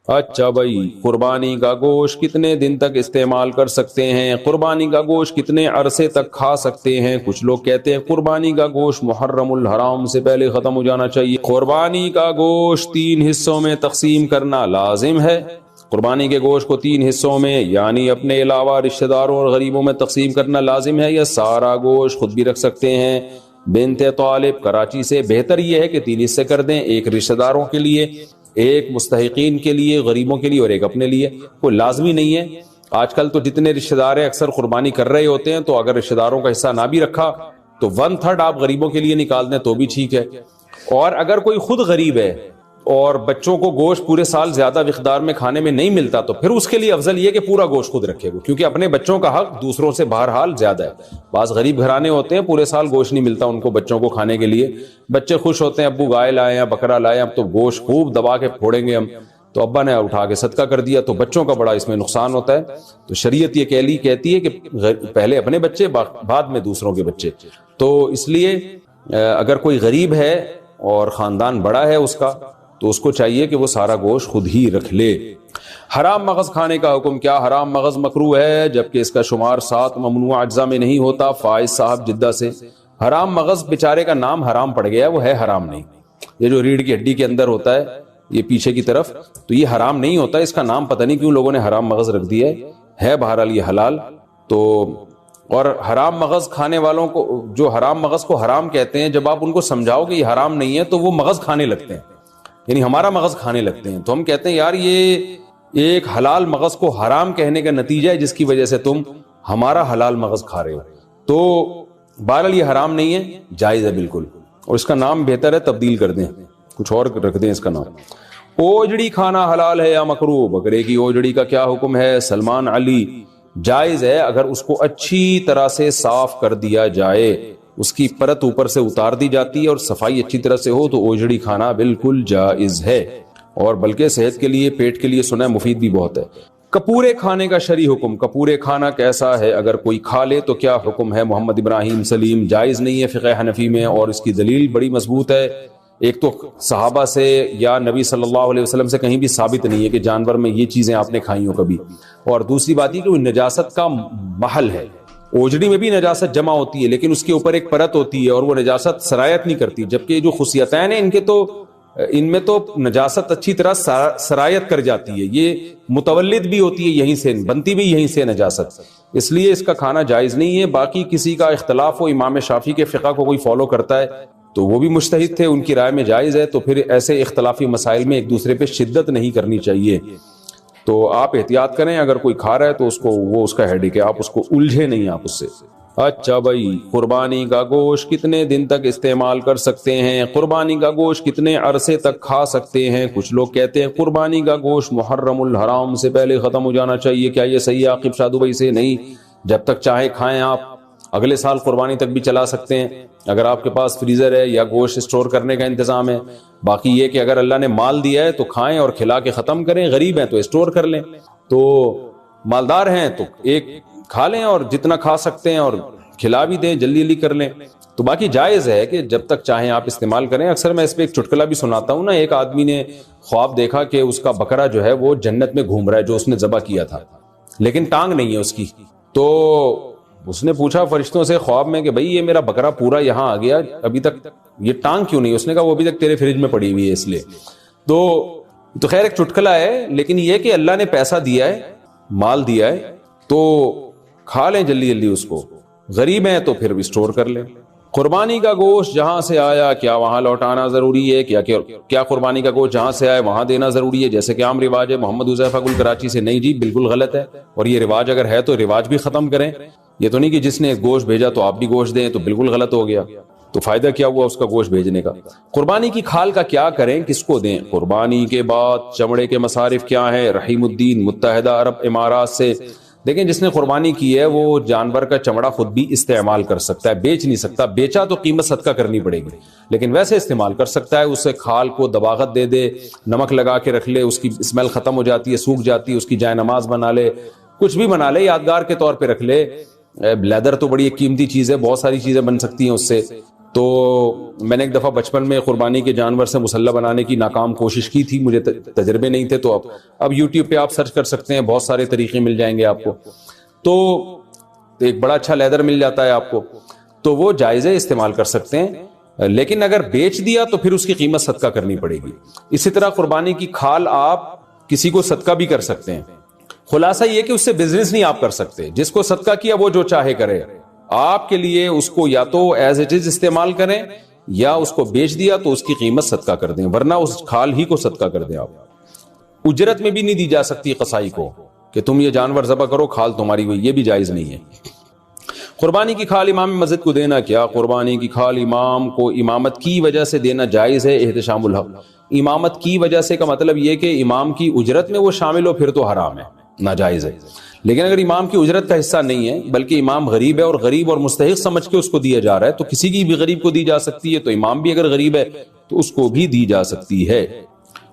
اچھا بھائی، قربانی کا گوشت کتنے دن تک استعمال کر سکتے ہیں؟ قربانی کا گوشت کتنے عرصے تک کھا سکتے ہیں؟ کچھ لوگ کہتے ہیں قربانی کا گوشت محرم الحرام سے پہلے ختم ہو جانا چاہیے۔ قربانی کا گوشت 3 حصوں میں تقسیم کرنا لازم ہے۔ قربانی کے گوشت کو 3 حصوں میں یعنی اپنے علاوہ رشتہ داروں اور غریبوں میں تقسیم کرنا لازم ہے، یا سارا گوشت خود بھی رکھ سکتے ہیں؟ بنت طالب کراچی سے، بہتر یہ ہے کہ 3 حصے کر دیں، ایک رشتہ داروں کے لیے، ایک مستحقین کے لیے، غریبوں کے لیے، اور ایک اپنے لیے۔ کوئی لازمی نہیں ہے۔ آج کل تو جتنے رشتہ دار ہیں اکثر قربانی کر رہے ہوتے ہیں، تو اگر رشتہ داروں کا حصہ نہ بھی رکھا تو 1/3 آپ غریبوں کے لیے نکال دیں تو بھی ٹھیک ہے۔ اور اگر کوئی خود غریب ہے اور بچوں کو گوشت پورے سال زیادہ مقدار میں کھانے میں نہیں ملتا، تو پھر اس کے لیے افضل یہ کہ پورا گوشت خود رکھے گا، کیونکہ اپنے بچوں کا حق دوسروں سے بہرحال زیادہ ہے۔ بعض غریب گھرانے ہوتے ہیں پورے سال گوشت نہیں ملتا ان کو بچوں کو کھانے کے لیے، بچے خوش ہوتے ہیں ابو گائے لائے ہیں، بکرا لائے ہیں، اب تو گوشت خوب دبا کے پھوڑیں گے ہم، تو ابا نے اٹھا کے صدقہ کر دیا، تو بچوں کا بڑا اس میں نقصان ہوتا ہے۔ تو شریعت یہ کہتی ہے کہ پہلے اپنے بچے بعد میں دوسروں کے بچے۔ تو اس لیے اگر کوئی غریب ہے اور خاندان بڑا ہے اس کا، تو اس کو چاہیے کہ وہ سارا گوشت خود ہی رکھ لے۔ حرام مغز کھانے کا حکم کیا؟ حرام مغز مکروہ ہے جبکہ اس کا شمار 7 ممنوع اجزاء میں نہیں ہوتا۔ فائز صاحب جدہ سے۔ حرام مغز بیچارے کا نام حرام پڑ گیا ہے، وہ ہے حرام نہیں۔ یہ جو ریڑھ کی ہڈی کے اندر ہوتا ہے یہ پیچھے کی طرف، تو یہ حرام نہیں ہوتا، اس کا نام پتہ نہیں کیوں لوگوں نے حرام مغز رکھ دیا ہے بہرحال یہ حلال۔ تو اور حرام مغز کھانے والوں کو، جو حرام مغز کو حرام کہتے ہیں، جب آپ ان کو سمجھاؤ کہ یہ حرام نہیں ہے تو وہ مغز کھانے لگتے ہیں، یعنی ہمارا مغز کھانے لگتے ہیں۔ تو ہم کہتے ہیں یار یہ ایک حلال مغز کو حرام کہنے کا نتیجہ ہے جس کی وجہ سے تم ہمارا حلال مغز کھا رہے ہو۔ تو بہرحال یہ حرام نہیں ہے، جائز ہے بالکل، اور اس کا نام بہتر ہے تبدیل کر دیں، کچھ اور رکھ دیں اس کا نام۔ اوجڑی کھانا حلال ہے یا مکروہ؟ بکرے کی اوجڑی کا کیا حکم ہے؟ سلمان علی، جائز ہے اگر اس کو اچھی طرح سے صاف کر دیا جائے، اس کی پرت اوپر سے اتار دی جاتی ہے اور صفائی اچھی طرح سے ہو تو اوجڑی کھانا بالکل جائز ہے، اور بلکہ صحت کے لیے، پیٹ کے لیے سنا ہے مفید بھی بہت ہے۔ کپورے کھانے کا شرعی حکم، کپورے کھانا کیسا ہے؟ اگر کوئی کھا لے تو کیا حکم ہے؟ محمد ابراہیم سلیم، جائز نہیں ہے فقہ حنفی میں، اور اس کی دلیل بڑی مضبوط ہے۔ ایک تو صحابہ سے یا نبی صلی اللہ علیہ وسلم سے کہیں بھی ثابت نہیں ہے کہ جانور میں یہ چیزیں آپ نے کھائی ہوں کبھی، اور دوسری بات یہ کہ وہ نجاست کا محل ہے۔ اوجڑی میں بھی نجاست جمع ہوتی ہے لیکن اس کے اوپر ایک پرت ہوتی ہے اور وہ نجاست سرایت نہیں کرتی، جبکہ جو خصیتین ہیں ان میں تو نجاست اچھی طرح سرایت کر جاتی ہے، یہ متولد بھی ہوتی ہے یہیں سے، بنتی بھی یہیں سے نجاست، اس لیے اس کا کھانا جائز نہیں ہے۔ باقی کسی کا اختلاف ہو، امام شافعی کے فقہ کو کوئی فالو کرتا ہے تو وہ بھی مجتہد تھے، ان کی رائے میں جائز ہے، تو پھر ایسے اختلافی مسائل میں ایک دوسرے پہ شدت نہیں کرنی چاہیے۔ تو آپ احتیاط کریں، اگر کوئی کھا رہا ہے تو اس کا ہیڈک ہے، آپ اس کو الجھے نہیں آپ اس سے۔ اچھا بھائی، قربانی کا گوشت کتنے دن تک استعمال کر سکتے ہیں؟ قربانی کا گوشت کتنے عرصے تک کھا سکتے ہیں؟ کچھ لوگ کہتے ہیں قربانی کا گوشت محرم الحرام سے پہلے ختم ہو جانا چاہیے، کیا یہ صحیح ہے؟ عاقب شاہ دبئی سے، نہیں، جب تک چاہے کھائیں آپ، اگلے سال قربانی تک بھی چلا سکتے ہیں اگر آپ کے پاس فریزر ہے یا گوشت اسٹور کرنے کا انتظام ہے۔ باقی یہ کہ اگر اللہ نے مال دیا ہے تو کھائیں اور کھلا کے ختم کریں، غریب ہیں تو اسٹور کر لیں، تو مالدار ہیں تو ایک کھا لیں اور جتنا کھا سکتے ہیں اور کھلا بھی دیں، جلدی جلدی کر لیں۔ تو باقی جائز ہے کہ جب تک چاہیں آپ استعمال کریں۔ اکثر میں اس پہ ایک چٹکلا بھی سناتا ہوں نا، ایک آدمی نے خواب دیکھا کہ اس کا بکرا جو ہے وہ جنت میں گھوم رہا ہے جو اس نے ذبح کیا تھا، لیکن ٹانگ نہیں ہے اس کی۔ تو اس نے پوچھا فرشتوں سے خواب میں کہ بھئی یہ میرا بکرا پورا یہاں آ گیا، ابھی تک یہ ٹانگ کیوں نہیں؟ اس نے کہا وہ ابھی تک تیرے فریج میں پڑی ہوئی ہے اس لیے۔ تو خیر ایک چٹکلا ہے، لیکن یہ کہ اللہ نے پیسہ دیا ہے، مال دیا ہے، تو کھا لیں جلدی جلدی اس کو، غریب ہیں تو پھر بھی اسٹور کر لیں۔ قربانی کا گوشت جہاں سے آیا کیا وہاں لوٹانا ضروری ہے؟ کیا قربانی کا گوشت جہاں سے آئے وہاں دینا ضروری ہے جیسے کہ عام رواج ہے؟ محمد حذیفہ گل کراچی سے، نہیں جی بالکل غلط ہے، اور یہ رواج اگر ہے تو رواج بھی ختم کریں۔ یہ تو نہیں کہ جس نے گوشت بھیجا تو آپ بھی گوشت دیں، تو بالکل غلط ہو گیا، تو فائدہ کیا ہوا اس کا گوشت بھیجنے کا؟ قربانی کی کھال کا کیا کریں، کس کو دیں؟ قربانی کے بعد چمڑے کے مصارف کیا ہیں؟ رحیم الدین متحدہ عرب امارات سے۔ دیکھیں جس نے قربانی کی ہے وہ جانور کا چمڑا خود بھی استعمال کر سکتا ہے، بیچ نہیں سکتا، بیچا تو قیمت صدقہ کرنی پڑے گی، لیکن ویسے استعمال کر سکتا ہے۔ اسے کھال کو دباغت دے دے، نمک لگا کے رکھ لے، اس کی اسمیل ختم ہو جاتی ہے، سوکھ جاتی ہے، اس کی جائے نماز بنا لے، کچھ بھی بنا لے، یادگار کے طور پہ رکھ لے۔ لیدر تو بڑی ایک قیمتی چیز ہے، بہت ساری چیزیں بن سکتی ہیں اس سے، تو میں نے ایک دفعہ بچپن میں قربانی کے جانور سے مسلح بنانے کی ناکام کوشش کی تھی, مجھے تجربے نہیں تھے. تو اب یوٹیوب پہ آپ سرچ کر سکتے ہیں, بہت سارے طریقے مل جائیں گے آپ کو. تو ایک بڑا اچھا لیدر مل جاتا ہے آپ کو, تو وہ جائز ہے, استعمال کر سکتے ہیں. لیکن اگر بیچ دیا تو پھر اس کی قیمت صدقہ کرنی پڑے گی. اسی طرح قربانی کی کھال آپ کسی کو صدقہ بھی کر سکتے ہیں. خلاصہ یہ کہ اس سے بزنس نہیں آپ کر سکتے. جس کو صدقہ کیا وہ جو چاہے کرے. آپ کے لیے اس کو یا تو ایز اٹ از استعمال کریں, یا اس کو بیچ دیا تو اس کی قیمت صدقہ کر دیں, ورنہ اس کھال ہی کو صدقہ کر دیں. آپ اجرت میں بھی نہیں دی جا سکتی قصائی کو کہ تم یہ جانور ذبح کرو, کھال تمہاری ہوئی, یہ بھی جائز نہیں ہے. قربانی کی کھال امام مسجد کو دینا کیا؟ قربانی کی کھال امام کو امامت کی وجہ سے دینا جائز ہے. احتشام الحق, امامت کی وجہ سے کا مطلب یہ کہ امام کی اجرت میں وہ شامل ہو, پھر تو حرام ہے, ناجائز ہے. لیکن اگر امام کی اجرت کا حصہ نہیں ہے بلکہ امام غریب ہے اور غریب اور مستحق سمجھ کے اس کو دیا جا رہا ہے, تو کسی کی بھی غریب کو دی جا سکتی ہے. تو امام بھی اگر غریب ہے تو اس کو بھی دی جا سکتی ہے.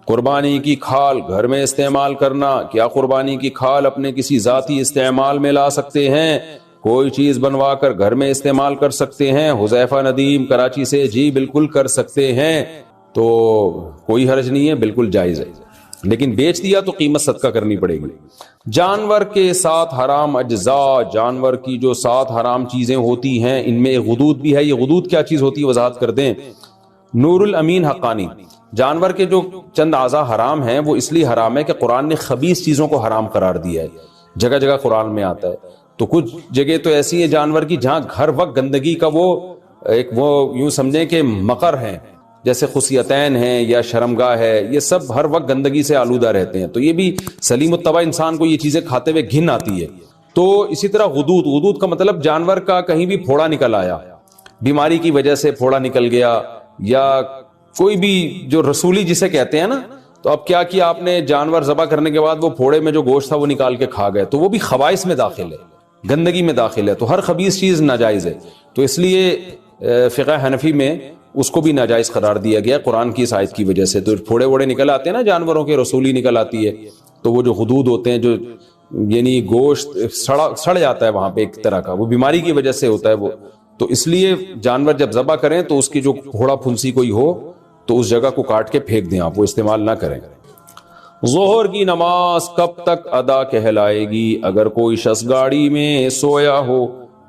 قربانی کی کھال گھر میں استعمال کرنا, کیا قربانی کی کھال اپنے کسی ذاتی استعمال میں لا سکتے ہیں؟ کوئی چیز بنوا کر گھر میں استعمال کر سکتے ہیں. حذیفہ ندیم کراچی سے, جی بالکل کر سکتے ہیں, تو کوئی حرج نہیں ہے, بالکل جائز ہے. لیکن بیچ دیا تو قیمت صدقہ کرنی پڑے گی. جانور کے ساتھ حرام اجزاء, جانور کی جو ساتھ حرام چیزیں ہوتی ہیں ان میں غدود بھی ہے. یہ غدود کیا چیز ہوتی ہے وضاحت کر دیں. نور الامین حقانی, جانور کے جو چند اعضاء حرام ہیں وہ اس لیے حرام ہے کہ قرآن نے خبیث چیزوں کو حرام قرار دیا ہے. جگہ جگہ قرآن میں آتا ہے. تو کچھ جگہ تو ایسی ہے جانور کی جہاں ہر وقت گندگی کا وہ یوں سمجھیں کہ مقر ہیں, جیسے خصیتین ہیں یا شرمگاہ ہے, یہ سب ہر وقت گندگی سے آلودہ رہتے ہیں. تو یہ بھی سلیم الطبع انسان کو یہ چیزیں کھاتے ہوئے گھن آتی ہے. تو اسی طرح غدود, غدود کا مطلب جانور کا کہیں بھی پھوڑا نکل آیا, بیماری کی وجہ سے پھوڑا نکل گیا, یا کوئی بھی جو رسولی جسے کہتے ہیں نا. تو اب کیا آپ نے جانور ذبح کرنے کے بعد وہ پھوڑے میں جو گوشت تھا وہ نکال کے کھا گئے, تو وہ بھی خبائث میں داخل ہے, گندگی میں داخل ہے. تو ہر خبیث چیز ناجائز ہے. تو اس لیے فقہ حنفی میں اس کو بھی ناجائز قرار دیا گیا قرآن کی اس آیت کی وجہ سے. تو پھوڑے ووڑے نکل آتے ہیں نا جانوروں کے, رسولی نکل آتی ہے, تو وہ جو غدود ہوتے ہیں, جو یعنی گوشت سڑ جاتا ہے وہاں پہ ایک طرح کا, وہ بیماری کی وجہ سے ہوتا ہے وہ. تو اس لیے جانور جب ذبح کریں تو اس کی جو پھوڑا پھنسی کوئی ہو تو اس جگہ کو کاٹ کے پھینک دیں, آپ وہ استعمال نہ کریں. ظہر کی نماز کب تک ادا کہلائے گی؟ اگر کوئی شخص گاڑی میں سویا ہو,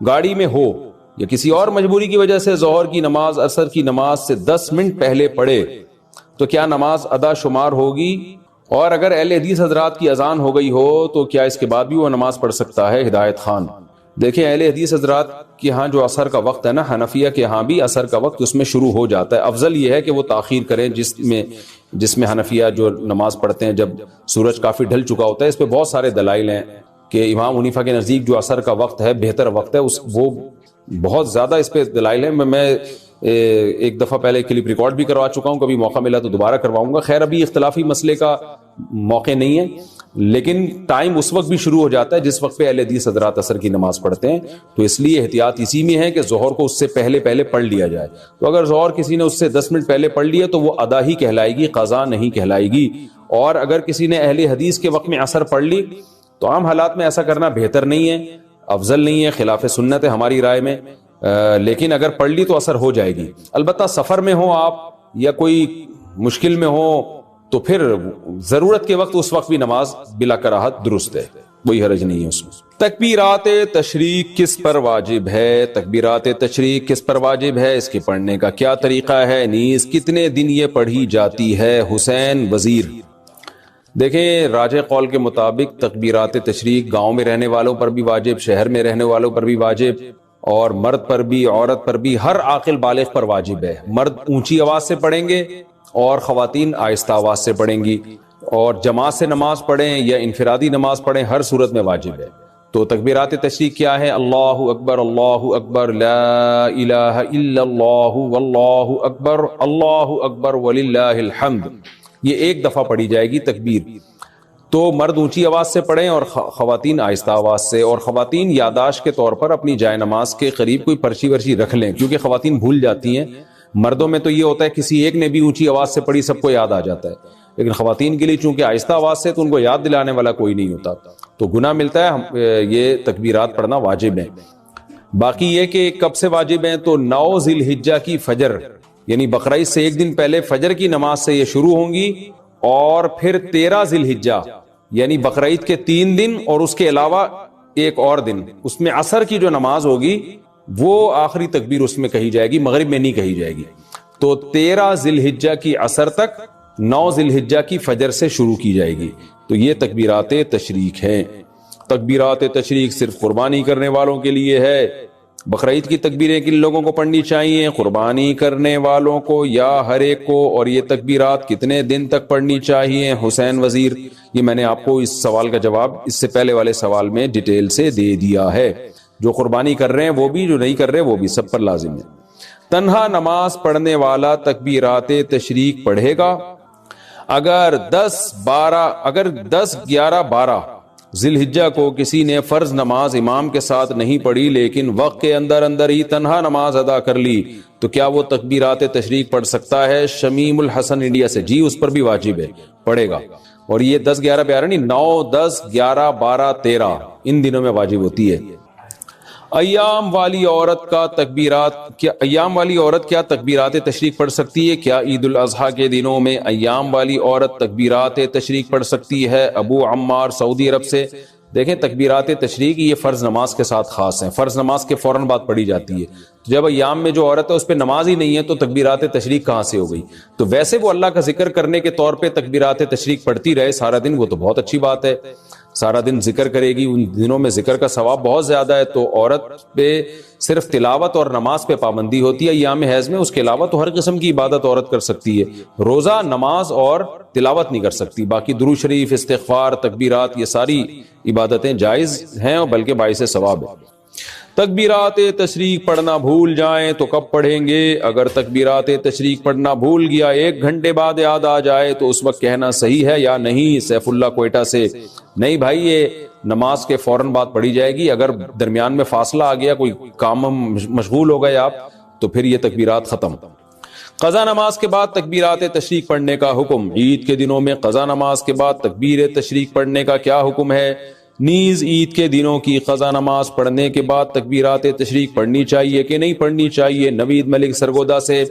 گاڑی میں ہو, یا کسی اور مجبوری کی وجہ سے ظہر کی نماز عصر کی نماز سے 10 منٹ پہلے پڑھے تو کیا نماز ادا شمار ہوگی؟ اور اگر اہل حدیث حضرات کی اذان ہو گئی ہو تو کیا اس کے بعد بھی وہ نماز پڑھ سکتا ہے؟ ہدایت خان. دیکھیں اہل حدیث حضرات کے ہاں جو عصر کا وقت ہے نا, حنفیہ کے ہاں بھی عصر کا وقت اس میں شروع ہو جاتا ہے. افضل یہ ہے کہ وہ تاخیر کریں, جس میں حنفیہ جو نماز پڑھتے ہیں جب سورج کافی ڈھل چکا ہوتا ہے. اس پہ بہت سارے دلائل ہیں کہ امام حنیفہ کے نزدیک جو عصر کا وقت ہے بہتر وقت ہے, وہ بہت زیادہ اس پہ دلائل ہیں. میں ایک دفعہ پہلے کلپ ریکارڈ بھی کروا چکا ہوں, کبھی موقع ملا تو دوبارہ کرواؤں گا. خیر ابھی اختلافی مسئلے کا موقع نہیں ہے, لیکن ٹائم اس وقت بھی شروع ہو جاتا ہے جس وقت پہ اہل حدیث حضرات عصر کی نماز پڑھتے ہیں. تو اس لیے احتیاط اسی میں ہے کہ ظہر کو اس سے پہلے پڑھ لیا جائے. تو اگر ظہر کسی نے اس سے 10 منٹ پہلے پڑھ لیا تو وہ ادا ہی کہلائے گی, قضا نہیں کہلائے گی. اور اگر کسی نے اہل حدیث کے وقت میں عصر پڑھ لی تو عام حالات میں ایسا کرنا بہتر نہیں ہے, افضل نہیں ہے, خلاف سنت ہے ہماری رائے میں. لیکن اگر پڑھ لی تو اثر ہو جائے گی. البتہ سفر میں ہو آپ یا کوئی مشکل میں ہو تو پھر ضرورت کے وقت اس وقت بھی نماز بلا کراہت درست ہے, کوئی حرج نہیں ہے اس میں. تکبیرات تشریق کس پر واجب ہے؟ تکبیرات تشریق کس پر واجب ہے, اس کے پڑھنے کا کیا طریقہ ہے, نیز کتنے دن یہ پڑھی جاتی ہے؟ حسین وزیر. دیکھیں راجح قول کے مطابق تکبیرات تشریق گاؤں میں رہنے والوں پر بھی واجب, شہر میں رہنے والوں پر بھی واجب, اور مرد پر بھی عورت پر بھی, ہر عاقل بالغ پر واجب ہے. مرد اونچی آواز سے پڑھیں گے اور خواتین آہستہ آواز سے پڑھیں گی, اور جماعت سے نماز پڑھیں یا انفرادی نماز پڑھیں, ہر صورت میں واجب ہے. تو تکبیرات تشریق کیا ہے؟ اللہ اکبر, لا الہ الا اللہ, واللہ اکبر وللہ الحمد. یہ ایک دفعہ پڑھی جائے گی تکبیر. تو مرد اونچی آواز سے پڑھیں اور خواتین آہستہ آواز سے. اور خواتین یاداشت کے طور پر اپنی جائے نماز کے قریب کوئی پرچی ورچی رکھ لیں, کیونکہ خواتین بھول جاتی ہیں. مردوں میں تو یہ ہوتا ہے کسی ایک نے بھی اونچی آواز سے پڑھی سب کو یاد آ جاتا ہے, لیکن خواتین کے لیے چونکہ آہستہ آواز سے تو ان کو یاد دلانے والا کوئی نہیں ہوتا, تو گناہ ملتا ہے. یہ تکبیرات پڑھنا واجب ہے. باقی یہ کہ کب سے واجب ہیں تو 9 ذی الحجہ کی فجر یعنی بقرعید سے ایک دن پہلے فجر کی نماز سے یہ شروع ہوں گی، اور پھر 13 ذی الحجہ یعنی بقرعید کے 3 دن اور اس کے علاوہ ایک اور دن، اس میں عصر کی جو نماز ہوگی وہ آخری تکبیر اس میں کہی جائے گی، مغرب میں نہیں کہی جائے گی۔ تو 13 ذی الحجہ کی عصر تک 9 ذی الحجہ کی فجر سے شروع کی جائے گی۔ تو یہ تکبیرات تشریق ہیں۔ تکبیرات تشریق صرف قربانی کرنے والوں کے لیے ہے۔ بقرعید کی تکبیریں کن لوگوں کو پڑھنی چاہیے؟ قربانی کرنے والوں کو یا ہر ایک کو؟ اور یہ تکبیرات کتنے دن تک پڑھنی چاہیے؟ حسین وزیر، یہ میں نے آپ کو اس سوال کا جواب اس سے پہلے والے سوال میں ڈیٹیل سے دے دیا ہے۔ جو قربانی کر رہے ہیں وہ بھی، جو نہیں کر رہے وہ بھی، سب پر لازم ہے۔ تنہا نماز پڑھنے والا تکبیرات تشریق پڑھے گا اگر 10، 11، 12 ذی الحجہ کو کسی نے فرض نماز امام کے ساتھ نہیں پڑھی لیکن وقت کے اندر اندر ہی تنہا نماز ادا کر لی تو کیا وہ تکبیرات تشریق پڑھ سکتا ہے؟ شمیم الحسن انڈیا سے، جی اس پر بھی واجب ہے، پڑھے گا۔ اور یہ 10، 11، 12 نہیں، 9، 10، 11، 12، 13 ان دنوں میں واجب ہوتی ہے۔ ایام والی عورت کیا تکبیرات تشریق پڑھ سکتی ہے؟ کیا عید الاضحیٰ کے دنوں میں ایام والی عورت تکبیرات تشریق پڑھ سکتی ہے؟ ابو عمار سعودی عرب سے۔ دیکھیں تکبیرات تشریق یہ فرض نماز کے ساتھ خاص ہیں، فرض نماز کے فوراً بعد پڑھی جاتی ہے۔ جب ایام میں جو عورت ہے اس پہ نماز ہی نہیں ہے تو تکبیرات تشریق کہاں سے ہو گئی؟ تو ویسے وہ اللہ کا ذکر کرنے کے طور پہ تکبیرات تشریق پڑھتی رہے سارا دن، وہ تو بہت اچھی بات ہے، سارا دن ذکر کرے گی، ان دنوں میں ذکر کا ثواب بہت زیادہ ہے۔ تو عورت پہ صرف تلاوت اور نماز پہ پابندی ہوتی ہے ایام حیض میں، اس کے علاوہ تو ہر قسم کی عبادت عورت کر سکتی ہے، روزہ، نماز اور تلاوت نہیں کر سکتی، باقی درود شریف، استغفار، تکبیرات، یہ ساری عبادتیں جائز ہیں اور بلکہ باعث ثواب ہے۔ تکبیرات تشریق پڑھنا بھول جائیں تو کب پڑھیں گے؟ اگر تکبیرات تشریق پڑھنا بھول گیا 1 گھنٹے بعد یاد آ جائے تو اس وقت کہنا صحیح ہے یا نہیں؟ سیف اللہ کوئٹہ سے۔ نہیں بھائی، یہ نماز کے فوراً بعد پڑھی جائے گی، اگر درمیان میں فاصلہ آ گیا، کوئی کام مشغول ہو گئے آپ، تو پھر یہ تکبیرات ختم۔ قضا نماز کے بعد تکبیرات تشریق پڑھنے کا حکم۔ عید کے دنوں میں قضا نماز کے بعد تکبیر تشریق پڑھنے کا کیا حکم ہے؟ نیز عید کے دنوں کی قضا نماز پڑھنے کے بعد تکبیرات تشریق پڑھنی چاہیے کہ نہیں پڑھنی چاہیے؟ نوید ملک سرگودا سے۔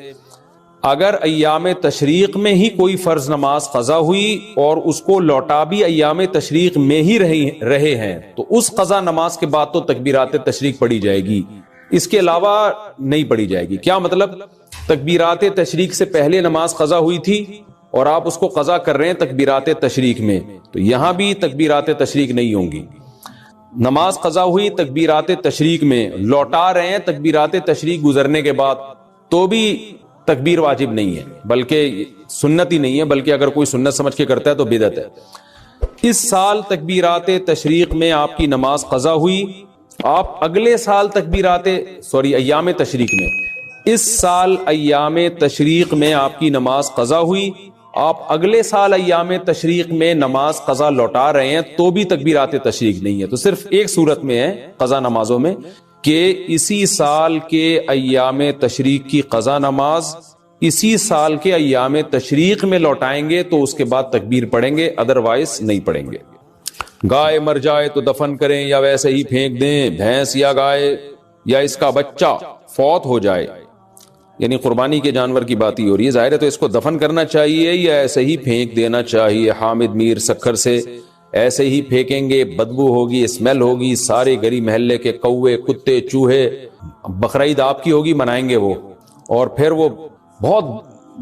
اگر ایام تشریق میں ہی کوئی فرض نماز قضا ہوئی اور اس کو لوٹا بھی ایام تشریق میں ہی رہے ہیں تو اس قضا نماز کے بعد تو تکبیرات تشریق پڑھی جائے گی، اس کے علاوہ نہیں پڑھی جائے گی۔ کیا مطلب؟ تکبیرات تشریق سے پہلے نماز قضا ہوئی تھی اور آپ اس کو قضا کر رہے ہیں تکبیرات تشریق میں، تو یہاں بھی تکبیرات تشریق نہیں ہوں گی۔ نماز قضا ہوئی تکبیرات تشریق میں، لوٹا رہے ہیں تکبیرات تشریق گزرنے کے بعد، تو بھی تکبیر واجب نہیں ہے، بلکہ سنت ہی نہیں ہے، بلکہ اگر کوئی سنت سمجھ کے کرتا ہے تو بدعت ہے۔ اس سال تکبیرات تشریق میں آپ کی نماز قضا ہوئی، آپ اگلے سال ایام تشریق میں، اس سال ایام تشریق میں آپ کی نماز قضا ہوئی، آپ اگلے سال ایام تشریق میں نماز قضا لوٹا رہے ہیں تو بھی تکبیرات تشریق نہیں ہے۔ تو صرف ایک صورت میں ہے قضا نمازوں میں کہ اسی سال کے ایام تشریق کی قضا نماز اسی سال کے ایام تشریق میں لوٹائیں گے تو اس کے بعد تکبیر پڑھیں گے، ادروائز نہیں پڑھیں گے۔ گائے مر جائے تو دفن کریں یا ویسے ہی پھینک دیں؟ بھینس یا گائے یا اس کا بچہ فوت ہو جائے، یعنی قربانی کے جانور کی بات ہی ہو رہی ہے، ظاہر ہے تو اس کو دفن کرنا چاہیے یا ایسے ہی پھینک دینا چاہیے؟ حامد میر سکھر سے۔ ایسے ہی پھینکیں گے، بدبو ہوگی، اسمیل ہوگی، سارے گلی محلے کے کوے، کتے، چوہے، بقرعید آپ کی ہوگی، منائیں گے وہ، اور پھر وہ بہت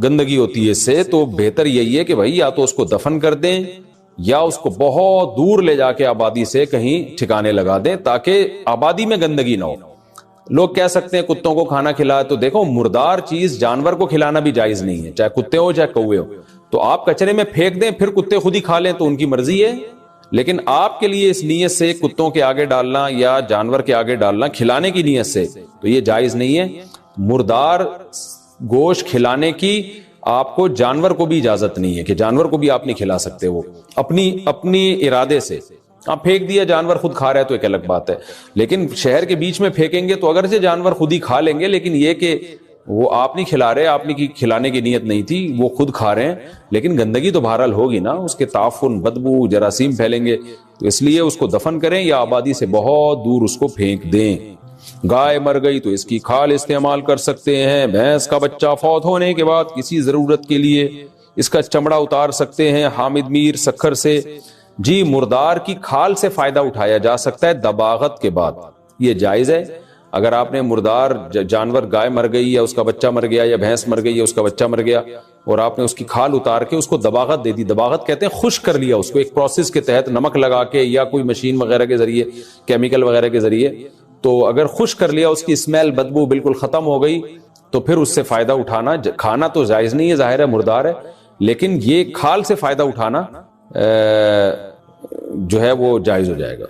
گندگی ہوتی ہے اس سے۔ تو بہتر یہی ہے کہ بھائی یا تو اس کو دفن کر دیں یا اس کو بہت دور لے جا کے آبادی سے کہیں ٹھکانے لگا دیں تاکہ آبادی میں گندگی نہ ہو۔ لوگ کہہ سکتے ہیں کتوں کو کھانا کھلائے، تو دیکھو مردار چیز جانور کو کھلانا بھی جائز نہیں ہے، چاہے کتے ہو چاہے کوے ہو، تو آپ کچرے میں پھینک دیں، پھر کتے خود ہی کھا لیں تو ان کی مرضی ہے، لیکن آپ کے لیے اس نیت سے کتوں کے آگے ڈالنا یا جانور کے آگے ڈالنا کھلانے کی نیت سے تو یہ جائز نہیں ہے۔ مردار گوشت کھلانے کی آپ کو جانور کو بھی اجازت نہیں ہے کہ جانور کو بھی آپ نہیں کھلا سکتے، وہ اپنی ارادے سے آپ پھینک دیا، جانور خود کھا رہا ہے تو ایک الگ بات ہے، لیکن شہر کے بیچ میں پھینکیں گے تو اگرچہ جانور خود ہی کھا لیں گے، لیکن یہ کہ وہ آپ نہیں کھلا رہے، آپ نے کھلانے کی نیت نہیں تھی، وہ خود کھا رہے ہیں، لیکن گندگی تو بہرحال ہوگی نا، اس کے تعفن، بدبو، جراثیم پھیلیں گے، تو اس لیے اس کو دفن کریں یا آبادی سے بہت دور اس کو پھینک دیں۔ گائے مر گئی تو اس کی کھال استعمال کر سکتے ہیں. بھینس کا بچہ فوت ہونے کے بعد کسی ضرورت کے لیے اس کا چمڑا اتار سکتے ہیں. حامد میر سکھر سے. جی مردار کی کھال سے فائدہ اٹھایا جا سکتا ہے دباغت کے بعد, یہ جائز ہے. اگر آپ نے مردار جانور, گائے مر گئی یا اس کا بچہ مر گیا, یا بھینس مر گئی یا اس کا بچہ مر گیا, اور آپ نے اس کی کھال اتار کے اس کو دباغت دے دی, دباغت کہتے ہیں خشک کر لیا اس کو ایک پروسیس کے تحت, نمک لگا کے یا کوئی مشین وغیرہ کے ذریعے, کیمیکل وغیرہ کے ذریعے, تو اگر خشک کر لیا, اس کی اسمیل بدبو بالکل ختم ہو گئی, تو پھر اس سے فائدہ اٹھانا, کھانا تو جائز نہیں ہے, ظاہر ہے مردار ہے, لیکن یہ کھال سے فائدہ اٹھانا جو ہے وہ جائز ہو جائے گا.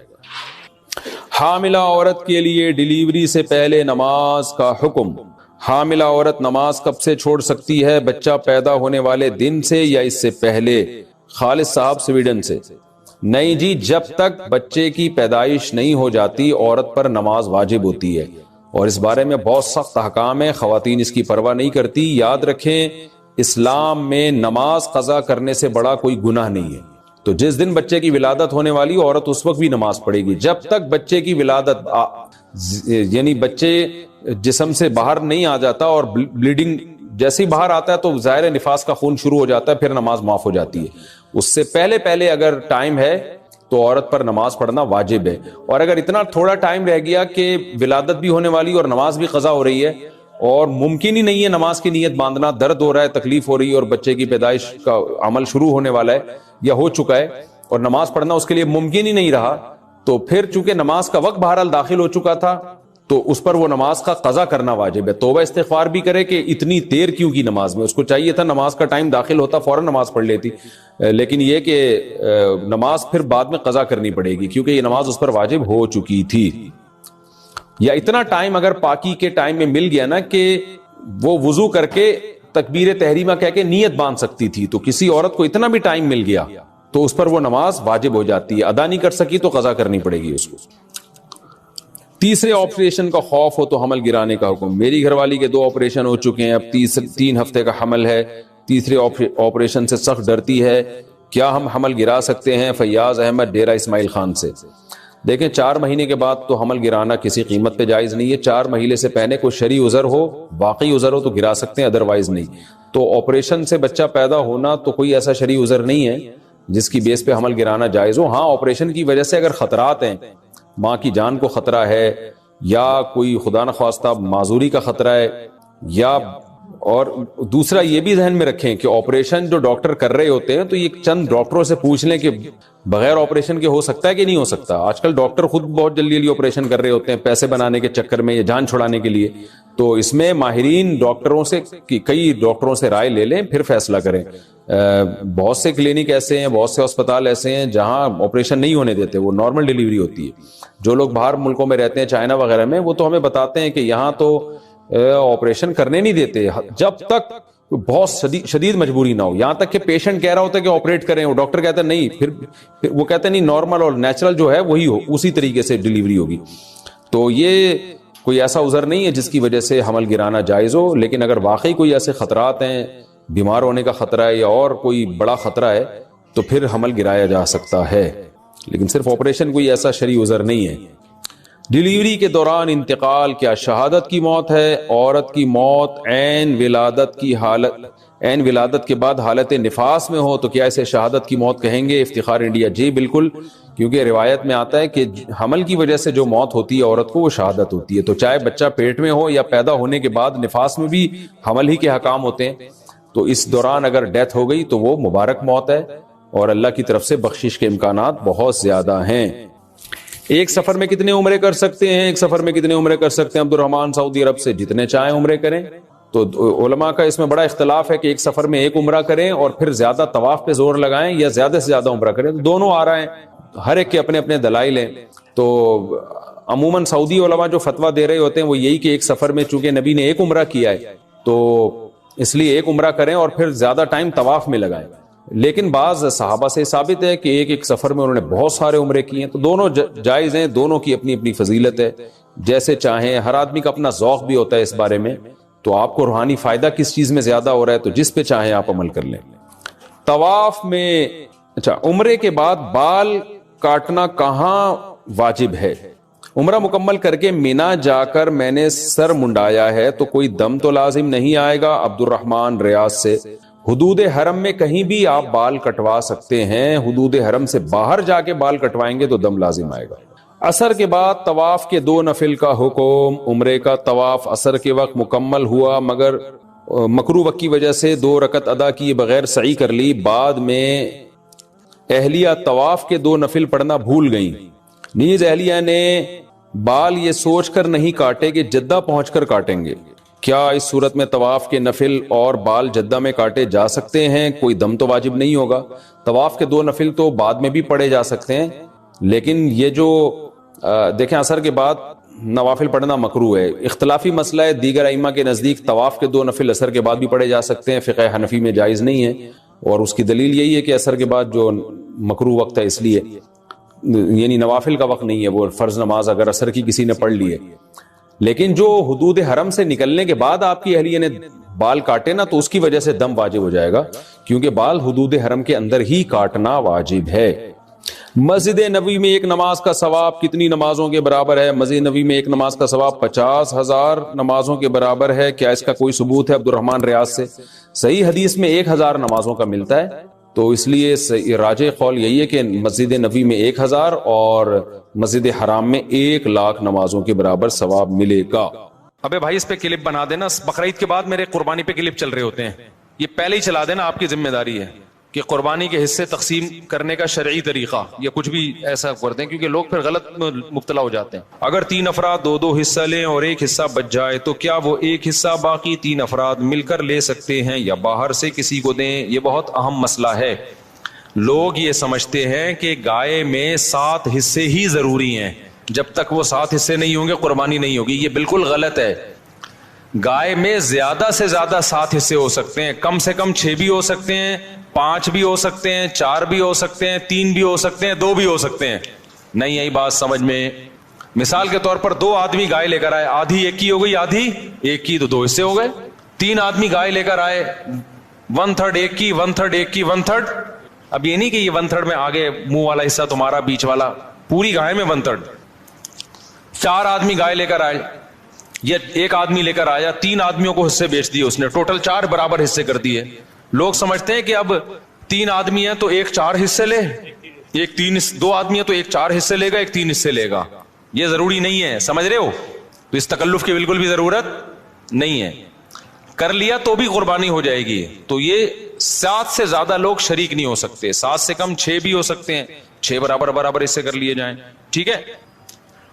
حاملہ عورت کے لیے ڈیلیوری سے پہلے نماز کا حکم. حاملہ عورت نماز کب سے چھوڑ سکتی ہے؟ بچہ پیدا ہونے والے دن سے یا اس سے پہلے؟ خالد صاحب سویڈن سے. نہیں جی, جب تک بچے کی پیدائش نہیں ہو جاتی عورت پر نماز واجب ہوتی ہے, اور اس بارے میں بہت سخت احکام ہے, خواتین اس کی پرواہ نہیں کرتی. یاد رکھیں اسلام میں نماز قضا کرنے سے بڑا کوئی گناہ نہیں ہے. تو جس دن بچے کی ولادت ہونے والی عورت اس وقت بھی نماز پڑھے گی, جب تک بچے کی ولادت یعنی بچے جسم سے باہر نہیں آ جاتا, اور بلیڈنگ جیسے ہی باہر آتا ہے تو ظاہر نفاس کا خون شروع ہو جاتا ہے, پھر نماز معاف ہو جاتی ہے. اس سے پہلے اگر ٹائم ہے تو عورت پر نماز پڑھنا واجب ہے. اور اگر اتنا تھوڑا ٹائم رہ گیا کہ ولادت بھی ہونے والی اور نماز بھی قضا ہو رہی ہے, اور ممکن ہی نہیں ہے نماز کی نیت باندھنا, درد ہو رہا ہے, تکلیف ہو رہی ہے, اور بچے کی پیدائش کا عمل شروع ہونے والا ہے یا ہو چکا ہے, اور نماز پڑھنا اس کے لیے ممکن ہی نہیں رہا, تو پھر چونکہ نماز کا وقت بہرحال داخل ہو چکا تھا, تو اس پر وہ نماز کا قضا کرنا واجب ہے. توبہ استغفار بھی کرے کہ اتنی دیر کیوں کی نماز میں, اس کو چاہیے تھا نماز کا ٹائم داخل ہوتا فوراً نماز پڑھ لیتی, لیکن یہ کہ نماز پھر بعد میں قضا کرنی پڑے گی کیونکہ یہ نماز اس پر واجب ہو چکی تھی. یا اتنا ٹائم اگر پاکی کے ٹائم میں مل گیا نا کہ وہ وضو کر کے تکبیر تحریمہ کہہ کے نیت باندھ سکتی تھی, تو کسی عورت کو اتنا بھی ٹائم مل گیا تو اس پر وہ نماز واجب ہو جاتی ہے. ادا نہیں کر سکی تو قضا کرنی پڑے گی اس کو. تیسرے آپریشن کا خوف ہو تو حمل گرانے کا حکم. میری گھر والی کے 2 آپریشن ہو چکے ہیں, اب 3 ہفتے کا حمل ہے, تیسرے آپریشن سے سخت ڈرتی ہے, کیا ہم حمل گرا سکتے ہیں؟ فیاض احمد ڈیرہ اسماعیل خان سے. دیکھیں 4 مہینے کے بعد تو حمل گرانا کسی قیمت پہ جائز نہیں ہے. 4 مہینے سے پہلے کوئی شرعی عذر ہو, واقعی عذر ہو تو گرا سکتے ہیں, ادروائز نہیں. تو آپریشن سے بچہ پیدا ہونا تو کوئی ایسا شرعی عذر نہیں ہے جس کی بیس پہ حمل گرانا جائز ہو. ہاں آپریشن کی وجہ سے اگر خطرات ہیں, ماں کی جان کو خطرہ ہے, یا کوئی خدا نخواستہ معذوری کا خطرہ ہے, یا اور دوسرا یہ بھی ذہن میں رکھیں کہ آپریشن جو ڈاکٹر کر رہے ہوتے ہیں تو یہ چند ڈاکٹروں سے پوچھ لیں کہ بغیر آپریشن کے ہو سکتا ہے کہ نہیں ہو سکتا. آج کل ڈاکٹر خود بہت جلدی آپریشن کر رہے ہوتے ہیں پیسے بنانے کے چکر میں یا جان چھڑانے کے لیے, تو اس میں ماہرین ڈاکٹروں سے, کئی ڈاکٹروں سے رائے لے لیں پھر فیصلہ کریں. بہت سے کلینک ایسے ہیں, بہت سے اسپتال ایسے ہیں جہاں آپریشن نہیں ہونے دیتے, وہ نارمل ڈیلیوری ہوتی ہے. جو لوگ باہر ملکوں میں رہتے ہیں, چائنا وغیرہ میں, وہ تو ہمیں بتاتے ہیں کہ یہاں تو آپریشن کرنے نہیں دیتے جب تک بہت شدید مجبوری نہ ہو. یہاں تک کہ پیشنٹ کہہ رہا ہوتا ہے کہ آپریٹ کریں, وہ ڈاکٹر کہتا ہے نہیں, پھر وہ کہتے ہیں نہیں نارمل اور نیچرل جو ہے وہی ہو, اسی طریقے سے ڈیلیوری ہوگی. تو یہ کوئی ایسا عذر نہیں ہے جس کی وجہ سے حمل گرانا جائز ہو. لیکن اگر واقعی کوئی ایسے خطرات ہیں, بیمار ہونے کا خطرہ ہے یا اور کوئی بڑا خطرہ ہے, تو پھر حمل گرایا جا سکتا ہے, لیکن صرف آپریشن کوئی ایسا شرعی عذر نہیں ہے. ڈیلیوری کے دوران انتقال کیا شہادت کی موت ہے؟ عورت کی موت عین ولادت کے بعد حالت نفاس میں ہو تو کیا اسے شہادت کی موت کہیں گے؟ افتخار انڈیا. جی بالکل, کیونکہ روایت میں آتا ہے کہ حمل کی وجہ سے جو موت ہوتی ہے عورت کو وہ شہادت ہوتی ہے. تو چاہے بچہ پیٹ میں ہو یا پیدا ہونے کے بعد نفاس میں بھی حمل ہی کے حکام ہوتے ہیں, تو اس دوران اگر ڈیتھ ہو گئی تو وہ مبارک موت ہے, اور اللہ کی طرف سے بخشش کے امکانات بہت زیادہ ہیں. ایک سفر میں کتنے عمرے کر سکتے ہیں؟ ایک سفر میں کتنے عمرے کر سکتے ہیں؟ عبد الرحمان سعودی عرب سے. جتنے چاہیں عمرے کریں. تو علماء کا اس میں بڑا اختلاف ہے کہ ایک سفر میں ایک عمرہ کریں اور پھر زیادہ طواف پہ زور لگائیں, یا زیادہ سے زیادہ عمرہ کریں. تو دونوں آ رہے ہیں, ہر ایک کے اپنے اپنے دلائل ہیں. تو عموماً سعودی علماء جو فتویٰ دے رہے ہوتے ہیں وہ یہی کہ ایک سفر میں چونکہ نبی نے ایک عمرہ کیا ہے تو اس لیے ایک عمرہ کریں اور پھر زیادہ ٹائم طواف میں لگائیں. لیکن بعض صحابہ سے ثابت ہے کہ ایک سفر میں انہوں نے بہت سارے عمرے کیے ہیں. تو دونوں جائز ہیں, دونوں کی اپنی اپنی فضیلت ہے, جیسے چاہیں. ہر آدمی کا اپنا ذوق بھی ہوتا ہے اس بارے میں, تو آپ کو روحانی فائدہ کس چیز میں زیادہ ہو رہا ہے تو جس پہ چاہیں آپ عمل کر لیں. طواف میں عمرے کے بعد بال کاٹنا کہاں واجب ہے؟ عمرہ مکمل کر کے مینا جا کر میں نے سر منڈایا ہے تو کوئی دم تو لازم نہیں آئے گا؟ عبد الرحمن ریاض سے۔ حدود حرم میں کہیں بھی آپ بال کٹوا سکتے ہیں، حدود حرم سے باہر جا کے بال کٹوائیں گے تو دم لازم آئے گا۔ عصر کے بعد طواف کے 2 نفل کا حکم۔ عمرے کا طواف عصر کے وقت مکمل ہوا مگر مکروہ وقت کی وجہ سے 2 رکعت ادا کیے بغیر سعی کر لی، بعد میں اہلیہ طواف کے 2 نفل پڑھنا بھول گئیں، نیز اہلیہ نے بال یہ سوچ کر نہیں کاٹے کہ جدہ پہنچ کر کاٹیں گے، کیا اس صورت میں طواف کے نفل اور بال جدہ میں کاٹے جا سکتے ہیں؟ کوئی دم تو واجب نہیں ہوگا۔ طواف کے 2 نفل تو بعد میں بھی پڑھے جا سکتے ہیں، لیکن یہ جو دیکھیں عصر کے بعد نوافل پڑھنا مکروہ ہے، اختلافی مسئلہ ہے۔ دیگر ائمہ کے نزدیک طواف کے 2 نفل عصر کے بعد بھی پڑھے جا سکتے ہیں، فقہ حنفی میں جائز نہیں ہے، اور اس کی دلیل یہی ہے کہ عصر کے بعد جو مکروہ وقت ہے اس لیے، یعنی نوافل کا وقت نہیں ہے، وہ فرض نماز اگر عصر کی کسی نے پڑھ لی ہے۔ لیکن جو حدود حرم سے نکلنے کے بعد آپ کی اہلیہ نے بال کاٹے نا تو اس کی وجہ سے دم واجب ہو جائے گا، کیونکہ بال حدود حرم کے اندر ہی کاٹنا واجب ہے۔ مسجد نبوی میں ایک نماز کا ثواب کتنی نمازوں کے برابر ہے؟ مسجد نبوی میں ایک نماز کا ثواب 50,000 نمازوں کے برابر ہے۔ کیا اس کا کوئی ثبوت ہے؟ عبد الرحمن ریاض سے۔ صحیح حدیث میں 1000 نمازوں کا ملتا ہے، تو اس لیے راجح قول یہی ہے کہ مسجد نبوی میں 1000 اور مسجد حرام میں 1,00,000 نمازوں کے برابر ثواب ملے گا۔ ابے بھائی اس پہ کلپ بنا دینا، بقرعید کے بعد میرے قربانی پہ کلپ چل رہے ہوتے ہیں، یہ پہلے ہی چلا دینا، آپ کی ذمہ داری ہے کہ قربانی کے حصے تقسیم کرنے کا شرعی طریقہ یا کچھ بھی ایسا کر دیں، کیونکہ لوگ پھر غلط مبتلا ہو جاتے ہیں۔ اگر 3 افراد 2 حصہ لیں اور ایک حصہ بچ جائے تو کیا وہ ایک حصہ باقی 3 افراد مل کر لے سکتے ہیں یا باہر سے کسی کو دیں؟ یہ بہت اہم مسئلہ ہے۔ لوگ یہ سمجھتے ہیں کہ گائے میں 7 حصے ہی ضروری ہیں، جب تک وہ 7 حصے نہیں ہوں گے قربانی نہیں ہوگی، یہ بالکل غلط ہے۔ گائے میں زیادہ سے زیادہ 7 حصے ہو سکتے ہیں، کم سے کم 6 بھی ہو سکتے ہیں، 5 بھی ہو سکتے ہیں، 4 بھی ہو سکتے ہیں، 3 بھی ہو سکتے ہیں، 2 بھی ہو سکتے ہیں۔ نہیں آئی بات سمجھ میں؟ مثال کے طور پر 2 آدمی گائے لے کر آئے، آدھی ایک کی ہو گئی، آدھی ایک کی، تو 2 حصے ہو گئے۔ 3 آدمی گائے لے کر آئے، 1/3 ایک کی، 1/3 ایک کی، 1/3۔ اب یہ نہیں کہ یہ 1/3 میں آگے منہ والا حصہ تمہارا، بیچ والا، پوری گائے میں 1/3۔ 4 آدمی گائے لے کر آئے، یہ ایک آدمی لے کر آیا، 3 آدمیوں کو حصے بیچ دیے اس نے، ٹوٹل 4 برابر حصے کر دیے۔ لوگ سمجھتے ہیں کہ اب 3 آدمی ہیں تو ایک 4 حصے لے، 2 آدمی ہیں تو ایک 4 حصے لے گا، ایک 3 حصے لے گا۔ یہ ضروری نہیں ہے، سمجھ رہے ہو؟ تو اس تکلف کی بالکل بھی ضرورت نہیں ہے، کر لیا تو بھی قربانی ہو جائے گی۔ تو یہ 7 سے زیادہ لوگ شریک نہیں ہو سکتے، 7 سے کم 6 بھی ہو سکتے ہیں، 6 برابر حصے کر لیے جائیں، ٹھیک ہے۔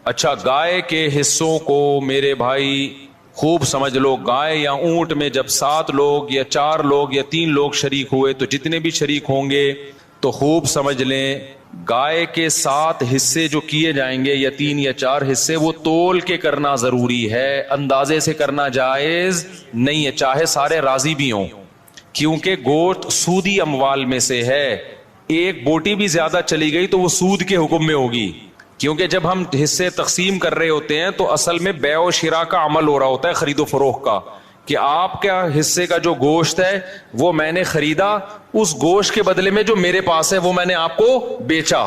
اچھا، گائے کے حصوں کو میرے بھائی خوب سمجھ لو، گائے یا اونٹ میں جب 7 لوگ یا 4 لوگ یا 3 لوگ شریک ہوئے تو جتنے بھی شریک ہوں گے تو خوب سمجھ لیں، گائے کے 7 حصے جو کیے جائیں گے یا 3 یا 4 حصے، وہ تول کے کرنا ضروری ہے، اندازے سے کرنا جائز نہیں ہے، چاہے سارے راضی بھی ہوں، کیونکہ گوشت سودی اموال میں سے ہے۔ ایک بوٹی بھی زیادہ چلی گئی تو وہ سود کے حکم میں ہوگی، کیونکہ جب ہم حصے تقسیم کر رہے ہوتے ہیں تو اصل میں بیع و شراء کا عمل ہو رہا ہوتا ہے، خرید و فروخت کا، کہ آپ کا حصے کا جو گوشت ہے وہ میں نے خریدا، اس گوشت کے بدلے میں جو میرے پاس ہے وہ میں نے آپ کو بیچا۔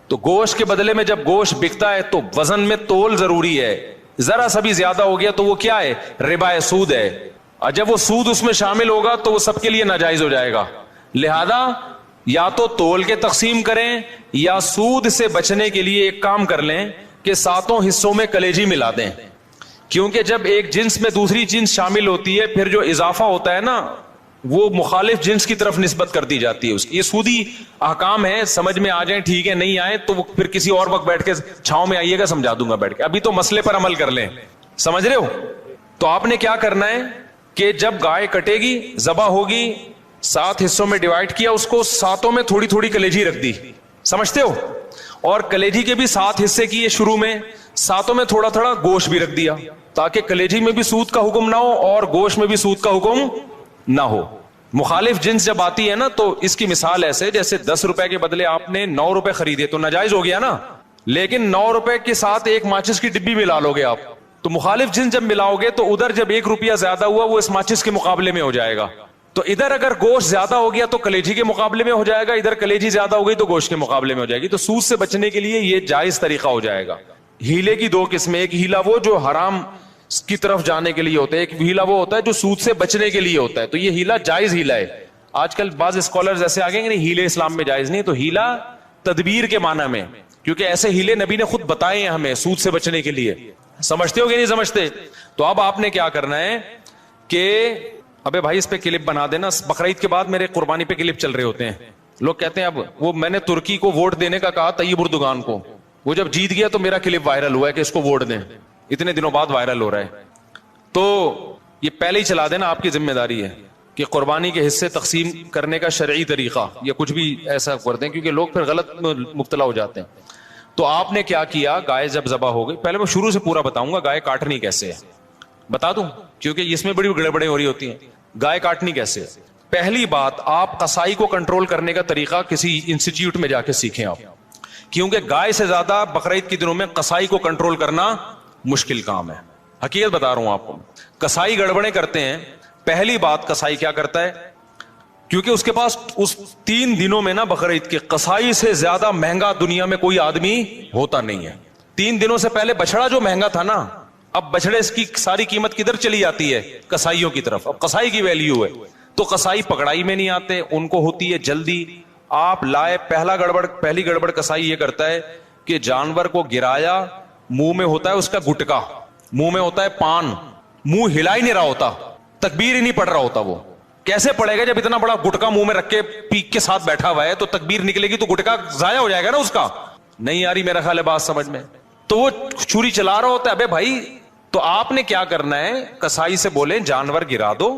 تو گوشت کے بدلے میں جب گوشت بکتا ہے تو وزن میں تول ضروری ہے، ذرا سا بھی زیادہ ہو گیا تو وہ کیا ہے؟ ربا ہے، سود ہے، اور جب وہ سود اس میں شامل ہوگا تو وہ سب کے لیے ناجائز ہو جائے گا۔ لہذا یا تو تول کے تقسیم کریں یا سود سے بچنے کے لیے ایک کام کر لیں کہ 7 حصوں میں کلیجی ملا دیں، کیونکہ جب ایک جنس میں دوسری جنس شامل ہوتی ہے پھر جو اضافہ ہوتا ہے نا وہ مخالف جنس کی طرف نسبت کر دی جاتی ہے۔ یہ سودی احکام ہے، سمجھ میں آ جائیں ٹھیک ہے، نہیں آئے تو پھر کسی اور وقت بیٹھ کے چھاؤں میں آئیے گا، سمجھا دوں گا بیٹھ کے، ابھی تو مسئلے پر عمل کر لیں، سمجھ رہے ہو؟ تو آپ نے کیا کرنا ہے کہ جب گائے کٹے گی، ذبح ہوگی، 7 حصوں میں ڈیوائڈ کیا، اس کو 7 میں تھوڑی تھوڑی کلیجی رکھ دی، سمجھتے ہو؟ اور کلیجی کے بھی 7 حصے کیے شروع میں، 7 میں تھوڑا تھوڑا گوشت بھی رکھ دیا، تاکہ کلیجی میں بھی سود کا حکم نہ ہو اور گوشت میں بھی سود کا حکم نہ ہو۔ مخالف جنس جب آتی ہے نا تو اس کی مثال ایسے، جیسے 10 روپے کے بدلے آپ نے 9 روپے خریدے تو ناجائز ہو گیا نا، لیکن 9 روپے کے ساتھ ایک ماچس کی ڈبی ملا لو گے آپ، تو مخالف جنس جب ملاؤ گے تو ادھر جب 1 روپیہ زیادہ ہوا وہ اس ماچس کے مقابلے میں ہو جائے گا۔ تو ادھر اگر گوشت زیادہ ہو گیا تو کلیجی کے مقابلے میں ہو جائے گا، ادھر کلیجی زیادہ ہو گئی تو گوشت کے مقابلے میں ہو جائے گی۔ تو سود سے بچنے کے لیے یہ جائز طریقہ ہو جائے گا۔ ہیلے کی دو قسمیں، ایک ہیلا وہ جو حرام کی طرف جانے کے لیے ہوتا ہے، ایک ہیلا وہ ہوتا ہے جو سود سے بچنے کے لیے ہوتا ہے. تو یہ ہیلا جائز ہیلا ہے. آج کل بعض اسکالرز ایسے آگے کہ نہیں ہیلے اسلام میں جائز نہیں، تو ہیلا تدبیر کے معنی میں، کیونکہ ایسے ہیلے نبی نے خود بتائے ہیں ہمیں سود سے بچنے کے لیے. سمجھتے ہو کہ نہیں سمجھتے؟ تو اب آپ نے کیا کرنا ہے کہ ابے بھائی اس پہ کلپ بنا دینا. بقرعید کے بعد میرے قربانی پہ کلپ چل رہے ہوتے ہیں. لوگ کہتے ہیں اب وہ میں نے ترکی کو ووٹ دینے کا کہا طیب اردوغان کو، وہ جب جیت گیا تو میرا کلپ وائرل ہوا ہے کہ اس کو ووٹ دیں. اتنے دنوں بعد وائرل ہو رہا ہے. تو یہ پہلے ہی چلا دینا، آپ کی ذمہ داری ہے کہ قربانی کے حصے تقسیم کرنے کا شرعی طریقہ یا کچھ بھی ایسا کر دیں، کیونکہ لوگ پھر غلط مبتلا ہو جاتے ہیں. تو آپ نے کیا کیا، گائے جب ذبح ہو گئی، پہلے میں شروع سے پورا بتاؤں گا گائے کاٹنی کیسے ہے، بتا دوں کیونکہ اس میں بڑی گڑبڑیں ہو رہی ہوتی ہیں. گائے کاٹنی کیسے ہے؟ پہلی بات، آپ قصائی کو کنٹرول کرنے کا طریقہ کسی انسٹیٹیوٹ میں جا کے سیکھیں آپ، کیونکہ گائے سے زیادہ بقرعید کے دنوں میں قصائی کو کنٹرول کرنا مشکل کام ہے. حقیقت بتا رہا ہوں آپ کو. قصائی گڑبڑیں کرتے ہیں. پہلی بات، قصائی کیا کرتا ہے، کیونکہ اس کے پاس اس 3 دنوں میں نا بقرعید کے قصائی سے زیادہ مہنگا دنیا میں کوئی آدمی ہوتا نہیں ہے. 3 دنوں سے پہلے بچڑا جو مہنگا تھا نا، اب بچڑے اس کی ساری قیمت کدھر چلی جاتی ہے؟ قصائیوں کی طرف. اب قصائی کی ویلیو ہے. تو قصائی پکڑائی میں نہیں آتے، ان کو ہوتی ہے جلدی. آپ لائے، پہلی گڑبڑ قصائی یہ کرتا ہے کہ جانور کو گرایا، منہ میں ہوتا ہے اس کا گٹکا، منہ میں ہوتا ہے پان، منہ ہلا ہی نہیں رہا ہوتا، تکبیر ہی نہیں پڑھ رہا ہوتا. وہ کیسے پڑے گا جب اتنا بڑا گٹکا منہ میں رکھ کے پیک کے ساتھ بیٹھا ہوا ہے؟ تو تکبیر نکلے گی تو گٹکا ضائع ہو جائے گا نا اس کا. نہیں آ رہی میرا خیال ہے بات سمجھ میں. تو وہ چھری چلا رہا ہوتا ہے. ابے بھائی، تو آپ نے کیا کرنا ہے، قصائی سے بولیں جانور گرا دو،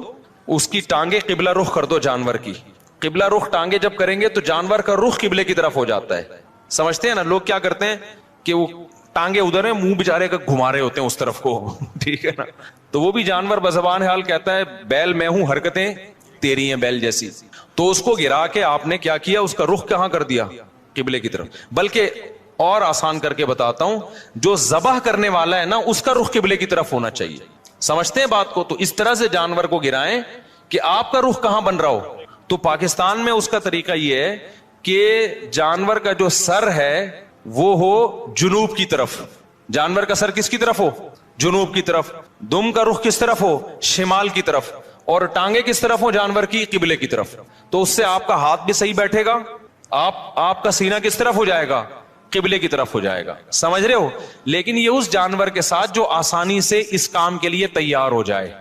اس کی ٹانگیں قبلہ رخ کر دو. جانور کی قبلہ رخ ٹانگیں جب کریں گے تو جانور کا رخ قبلے کی طرف ہو جاتا ہے. سمجھتے ہیں نا؟ لوگ کیا کرتے ہیں کہ وہ ٹانگیں ادھر ہیں، منہ بیچارے کا گھما رہے ہوتے ہیں اس طرف کو. ٹھیک ہے نا؟ تو وہ بھی جانور بزبان حال کہتا ہے بیل میں ہوں، حرکتیں تیری ہیں بیل جیسی. تو اس کو گرا کے آپ نے کیا کیا، اس کا رخ کہاں کر دیا؟ قبلے کی طرف. بلکہ اور آسان کر کے بتاتا ہوں، جو ذبح کرنے والا ہے نا اس کا رخ قبلے کی طرف ہونا چاہیے. سمجھتے ہیں بات کو؟ تو اس طرح سے جانور کو گرائیں کہ آپ کا رخ کہاں بن رہا ہو. تو پاکستان میں اس کا طریقہ یہ ہے کہ جانور کا جو سر ہے وہ ہو جنوب کی طرف. جانور کا سر کس کی طرف ہو؟ جنوب کی طرف. دم کا رخ کس طرف ہو؟ شمال کی طرف. اور ٹانگیں کس طرف ہو جانور کی؟ قبلے کی طرف. تو اس سے آپ کا ہاتھ بھی صحیح بیٹھے گا، آپ کا سینہ کس طرف ہو جائے گا؟ قبلے کی طرف ہو جائے گا. سمجھ رہے ہو؟ لیکن یہ اس جانور کے ساتھ جو آسانی سے اس کام کے لیے تیار ہو جائے.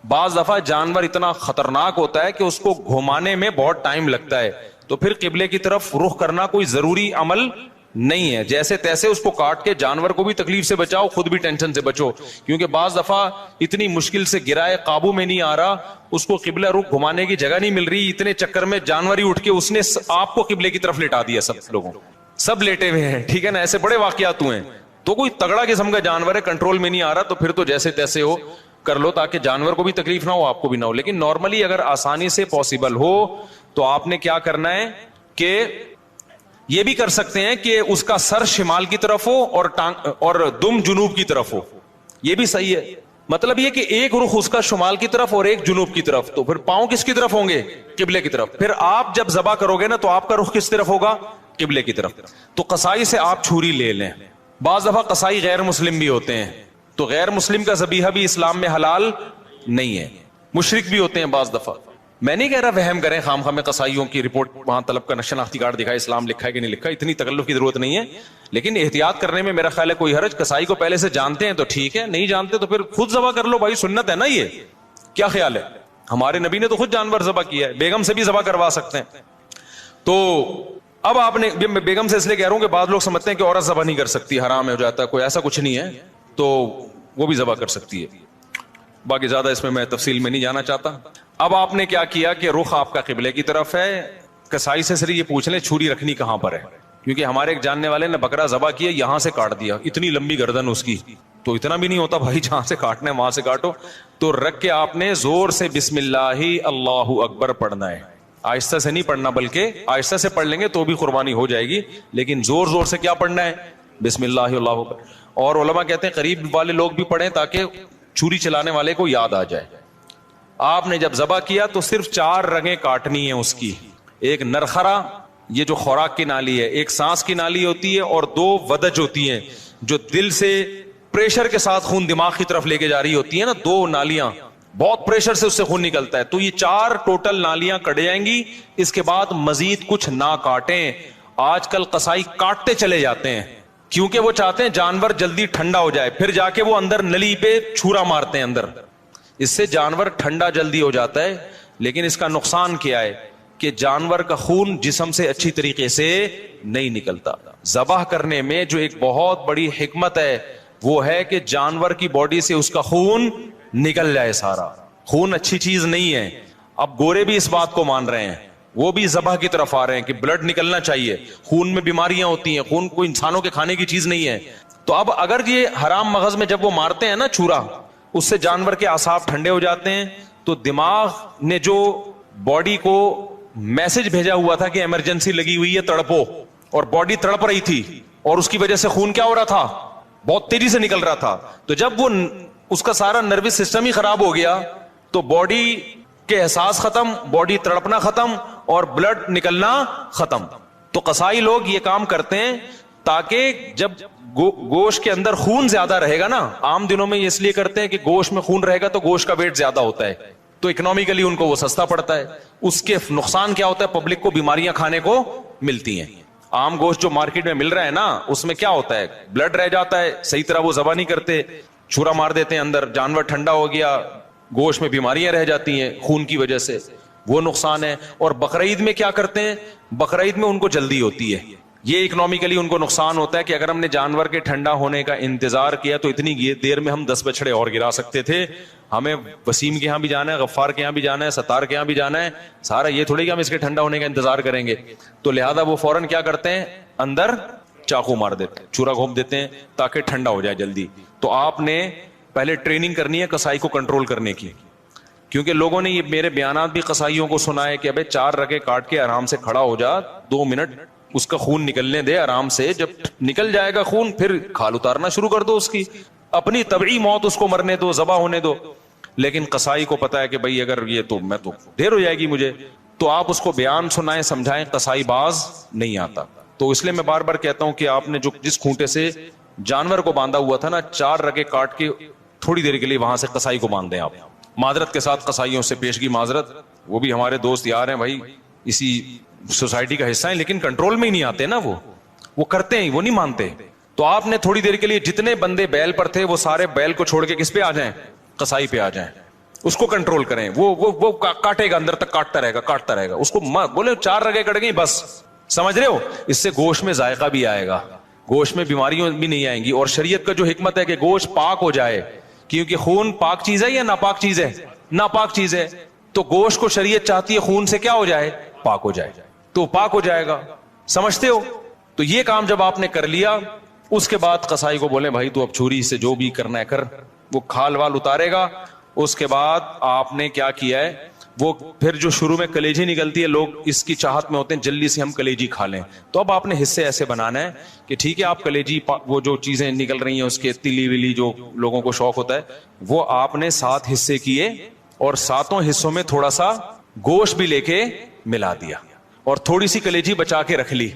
بعض دفعہ جانور اتنا خطرناک ہوتا ہے کہ اس کو گھمانے میں بہت ٹائم لگتا ہے، تو پھر قبلے کی طرف رخ کرنا کوئی ضروری عمل نہیں ہے. جیسے تیسے اس کو کاٹ کے جانور کو بھی تکلیف سے بچاؤ، خود بھی ٹینشن سے بچو. کیونکہ بعض دفعہ اتنی مشکل سے گرائے، قابو میں نہیں آ رہا، اس کو قبلہ رخ گھمانے کی جگہ نہیں مل رہی، اتنے چکر میں جانور ہی اٹھ کے اس نے آپ کو قبلے کی طرف لٹا دیا. سب لوگوں سب لیٹے ہوئے ہیں. ٹھیک ہے نا؟ ایسے بڑے واقعات ہوئے ہیں. تو کوئی تگڑا قسم کا جانور ہے، کنٹرول میں نہیں آ رہا، تو پھر تو جیسے تیسے ہو کر لو تاکہ جانور کو بھی تکلیف نہ ہو، آپ کو بھی نہ ہو. لیکن نارملی اگر آسانی سے پاسبل ہو تو آپ نے کیا کرنا ہے کہ یہ بھی کر سکتے ہیں کہ اس کا سر شمال کی طرف ہو اور دم جنوب کی طرف ہو. یہ بھی صحیح ہے. مطلب یہ کہ ایک رخ اس کا شمال کی طرف اور ایک جنوب کی طرف. تو پھر پاؤں کس کی طرف ہوں گے؟ قبلے کی طرف. پھر آپ جب ذبح کرو گے نا تو آپ کا رخ کس طرف ہوگا؟ قبلے کی طرف. تو قصائی سے آپ چھری لے لیں. بعض دفعہ قصائی غیر مسلم بھی ہوتے ہیں، تو غیر مسلم کا ذبیحہ بھی اسلام میں حلال نہیں ہے. مشرک بھی ہوتے ہیں بعض دفعہ. میں نہیں کہہ رہا وہم کریں خام خواہ میں قصائیوں کی رپورٹ وہاں طلب کا شناختی کارڈ دکھائے، اسلام لکھا ہے کہ نہیں لکھا، اتنی تکلف کی ضرورت نہیں ہے. لیکن احتیاط کرنے میں میرا خیال ہے کوئی حرج. قصائی کو پہلے سے جانتے ہیں تو ٹھیک ہے، نہیں جانتے تو پھر خود ذبح کر لو بھائی، سنت ہے نا. یہ کیا خیال ہے؟ ہمارے نبی نے تو خود جانور ذبح کیا ہے، بیگم سے بھی ذبح کروا سکتے ہیں. تو اب آپ نے بیگم سے اس لیے کہہ رہا ہوں کہ بعض لوگ سمجھتے ہیں کہ عورت ذبح نہیں کر سکتی، حرام ہو جاتا ہے. کوئی ایسا کچھ نہیں ہے، تو وہ بھی ذبح کر سکتی ہے. باقی زیادہ اس میں تفصیل میں نہیں جانا چاہتا. اب آپ نے کیا کیا کہ رخ آپ کا قبلے کی طرف ہے. قصائی سے صرف یہ پوچھ لیں چھری رکھنی کہاں پر ہے، کیونکہ ہمارے ایک جاننے والے نے بکرا ذبح کیا، یہاں سے کاٹ دیا، اتنی لمبی گردن اس کی. تو اتنا بھی نہیں ہوتا بھائی، جہاں سے کاٹنا ہے وہاں سے کاٹو. تو رکھ کے آپ نے زور سے بسم اللہ اللہ اکبر پڑھنا ہے. آہستہ سے نہیں پڑھنا، بلکہ آہستہ سے پڑھ لیں گے تو بھی قربانی ہو جائے گی، لیکن زور زور سے کیا پڑھنا ہے؟ بسم اللہ اللہ اکبر. اور علماء کہتے ہیں قریب والے لوگ بھی پڑھیں تاکہ چھری چلانے والے کو یاد آ جائے. آپ نے جب ذبح کیا تو صرف 4 رگیں کاٹنی ہیں اس کی. ایک نرخرا، یہ جو خوراک کی نالی ہے، ایک سانس کی نالی ہوتی ہے، اور 2 ودج ہوتی ہیں جو دل سے پریشر کے ساتھ خون دماغ کی طرف لے کے جا رہی ہوتی ہے نا, 2 نالیاں, بہت پریشر سے اس سے خون نکلتا ہے, تو یہ 4 ٹوٹل نالیاں کٹ جائیں گی. اس کے بعد مزید کچھ نہ کاٹیں. آج کل قصائی کاٹتے چلے جاتے ہیں کیونکہ وہ چاہتے ہیں جانور جلدی ٹھنڈا ہو جائے, پھر جا کے وہ اندر نلی پہ چھورا مارتے ہیں اندر, اس سے جانور ٹھنڈا جلدی ہو جاتا ہے. لیکن اس کا نقصان کیا ہے کہ جانور کا خون جسم سے اچھی طریقے سے نہیں نکلتا. ذبح کرنے میں جو ایک بہت بڑی حکمت ہے وہ ہے کہ جانور کی باڈی سے اس کا خون نکل جائے سارا. خون اچھی چیز نہیں ہے. اب گورے بھی اس بات کو مان رہے ہیں, وہ بھی ذبح کی طرف آ رہے ہیں کہ بلڈ نکلنا چاہیے, خون میں بیماریاں ہوتی ہیں, خون کوئی انسانوں کے کھانے کی چیز نہیں ہے. تو اب اگر یہ حرام مغز میں جب وہ مارتے ہیں نا چھورا, اس سے جانور کے اعصاب ٹھنڈے ہو جاتے ہیں, تو دماغ نے جو باڈی کو میسج بھیجا ہوا تھا کہ ایمرجنسی لگی ہوئی ہے تڑپو, اور باڈی تڑپ رہی تھی اور اس کی وجہ سے خون کیا ہو رہا تھا, بہت تیزی سے نکل رہا تھا. تو جب وہ اس کا سارا نروس سسٹم ہی خراب ہو گیا تو باڈی کے احساس ختم, باڈی تڑپنا ختم اور بلڈ نکلنا ختم. تو قصائی لوگ یہ کام کرتے ہیں تاکہ جب گوشت کے اندر خون زیادہ رہے گا نا, عام دنوں میں یہ اس لیے کرتے ہیں کہ گوشت میں خون رہے گا تو گوشت کا ویٹ زیادہ ہوتا ہے, تو اکنامیکلی ان کو وہ سستا پڑتا ہے. اس کے نقصان کیا ہوتا ہے, پبلک کو بیماریاں کھانے کو ملتی ہیں. عام گوشت جو مارکیٹ میں مل رہا ہے نا, اس میں کیا ہوتا ہے, بلڈ رہ جاتا ہے, صحیح طرح وہ ذبح نہیں کرتے, چھرا مار دیتے ہیں اندر, جانور ٹھنڈا ہو گیا, گوشت میں بیماریاں رہ جاتی ہیں خون کی وجہ سے, وہ نقصان ہے. اور بقرعید میں کیا کرتے ہیں, بقرعید میں ان کو جلدی ہوتی ہے, یہ اکنامیکلی ان کو نقصان ہوتا ہے کہ اگر ہم نے جانور کے ٹھنڈا ہونے کا انتظار کیا تو اتنی دیر میں ہم 10 بچڑے اور گرا سکتے تھے. ہمیں وسیم کے یہاں بھی جانا ہے, غفار کے یہاں بھی جانا ہے, ستار کے یہاں بھی جانا ہے, سارا یہ تھوڑی کہ ہم اس کے ٹھنڈا ہونے کا انتظار کریں گے. تو لہذا وہ فوراً کیا کرتے ہیں, اندر چاقو مار دیتے ہیں, چورا گھونپ دیتے ہیں تاکہ ٹھنڈا ہو جائے جلدی. تو آپ نے پہلے ٹریننگ کرنی ہے قصائی کو کنٹرول کرنے کی, کیونکہ لوگوں نے یہ میرے بیانات بھی قصائیوں کو سنائے کہ ابے 4 رگے کاٹ کے آرام سے کھڑا ہو جا, 2 منٹ اس کا خون نکلنے دے آرام سے, جب نکل جائے گا خون پھر کھال اتارنا شروع کر دو, اس کی اپنی طبعی موت اس کو مرنے دو, ذبح ہونے دو. لیکن قصائی کو پتا ہے کہ بھائی اگر یہ تو میں تو دیر ہو جائے گی مجھے, تو آپ اس کو بیان سنائیں سمجھائیں, قصائی باز نہیں آتا. تو اس لیے میں بار بار کہتا ہوں کہ آپ نے جو جس کھونٹے سے جانور کو باندھا ہوا تھا نا, 4 رگے کاٹ کے تھوڑی دیر کے لیے وہاں سے قصائی کو باندھ دیں آپ. معذرت کے ساتھ قصائیوں سے پیشگی معذرت, وہ بھی ہمارے دوست یار ہیں بھائی, اسی سوسائٹی کا حصہ ہیں, لیکن کنٹرول میں ہی نہیں آتے نا, وہ کرتے ہیں, وہ نہیں مانتے. تو آپ نے تھوڑی دیر کے لیے جتنے بندے بیل پر تھے وہ سارے بیل کو چھوڑ کے کس پہ آ جائیں, قصائی پہ آ جائیں, اس کو کنٹرول کریں. وہ کاٹے گا, اندر تک کاٹتا رہے گا, اس کو بولے 4 رگے کٹ گئی بس, سمجھ رہے ہو, اس سے گوشت میں ذائقہ بھی آئے گا, گوشت میں بیماریاں بھی نہیں آئیں گی. اور شریعت کا جو حکمت ہے کہ گوشت پاک ہو جائے, کیونکہ خون پاک چیز ہے یا ناپاک چیز ہے, ناپاک چیز ہے, تو گوشت کو شریعت چاہتی ہے خون سے کیا ہو جائے, پاک ہو جائے, تو پاک ہو جائے گا. سمجھتے ہو؟ تو یہ کام جب آپ نے کر لیا, اس کے بعد قصائی کو بولے بھائی تو اب چھری سے جو بھی کرنا ہے کر, وہ کھال وال اتارے گا. اس کے بعد آپ نے کیا کیا ہے, وہ پھر جو شروع میں کلیجی نکلتی ہے, لوگ اس کی چاہت میں ہوتے ہیں جلدی سے ہم کلیجی کھا لیں. تو اب آپ نے حصے ایسے بنانا ہے کہ ٹھیک ہے آپ کلیجی, وہ جو چیزیں نکل رہی ہیں اس کے تلی ولی جو لوگوں کو شوق ہوتا ہے, وہ آپ نے 7 حصے کیے اور 7 حصوں میں تھوڑا سا گوشت بھی لے کے ملا دیا اور تھوڑی سی کلیجی بچا کے رکھ لی.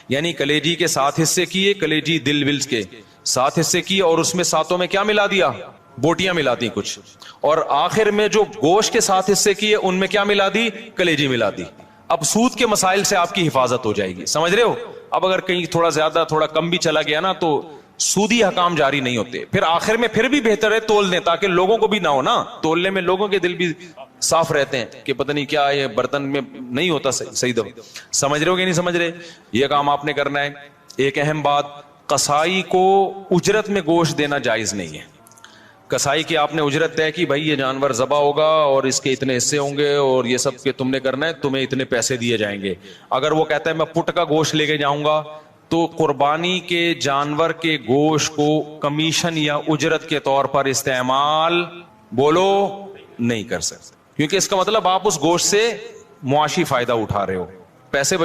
یعنی کلیجی کے 7 حصے کیے, کلیجی دل ولز کے 7 حصے کیے, اور اس میں 7 میں کیا ملا دیا, بوٹیاں ملا دی کچھ, اور آخر میں جو گوشت کے 7 حصے کیے ان میں کیا ملا دی, کلیجی ملا دی. اب سود کے مسائل سے آپ کی حفاظت ہو جائے گی, سمجھ رہے ہو. اب اگر کہیں تھوڑا زیادہ تھوڑا کم بھی چلا گیا نا تو سودی حکام جاری نہیں ہوتے. پھر آخر میں پھر بھی بہتر ہے تول دیں تاکہ لوگوں کو بھی نہ ہو نا, تولنے میں لوگوں کے دل بھی صاف رہتے ہیں کہ پتہ نہیں کیا یہ برتن میں نہیں ہوتا صحیح دو. سمجھ رہے ہو کہ نہیں سمجھ رہے, یہ کام آپ نے کرنا ہے. ایک اہم بات, قصائی کو اجرت میں گوشت دینا جائز نہیں ہے. قصائی کی آپ نے اجرت طے کی, بھائی یہ جانور ذبح ہوگا اور اس کے اتنے حصے ہوں گے اور یہ سب کے تم نے کرنا ہے, تمہیں اتنے پیسے دیے جائیں گے. اگر وہ کہتا ہے میں پٹ کا گوشت لے کے جاؤں گا, تو قربانی کے جانور کے گوشت کو کمیشن یا اجرت کے طور پر استعمال بولو نہیں کر سکتے, کیونکہ اس کا مطلب آپ اس گوشت سے معاشی فائدہ اٹھا رہے ہو, پیسے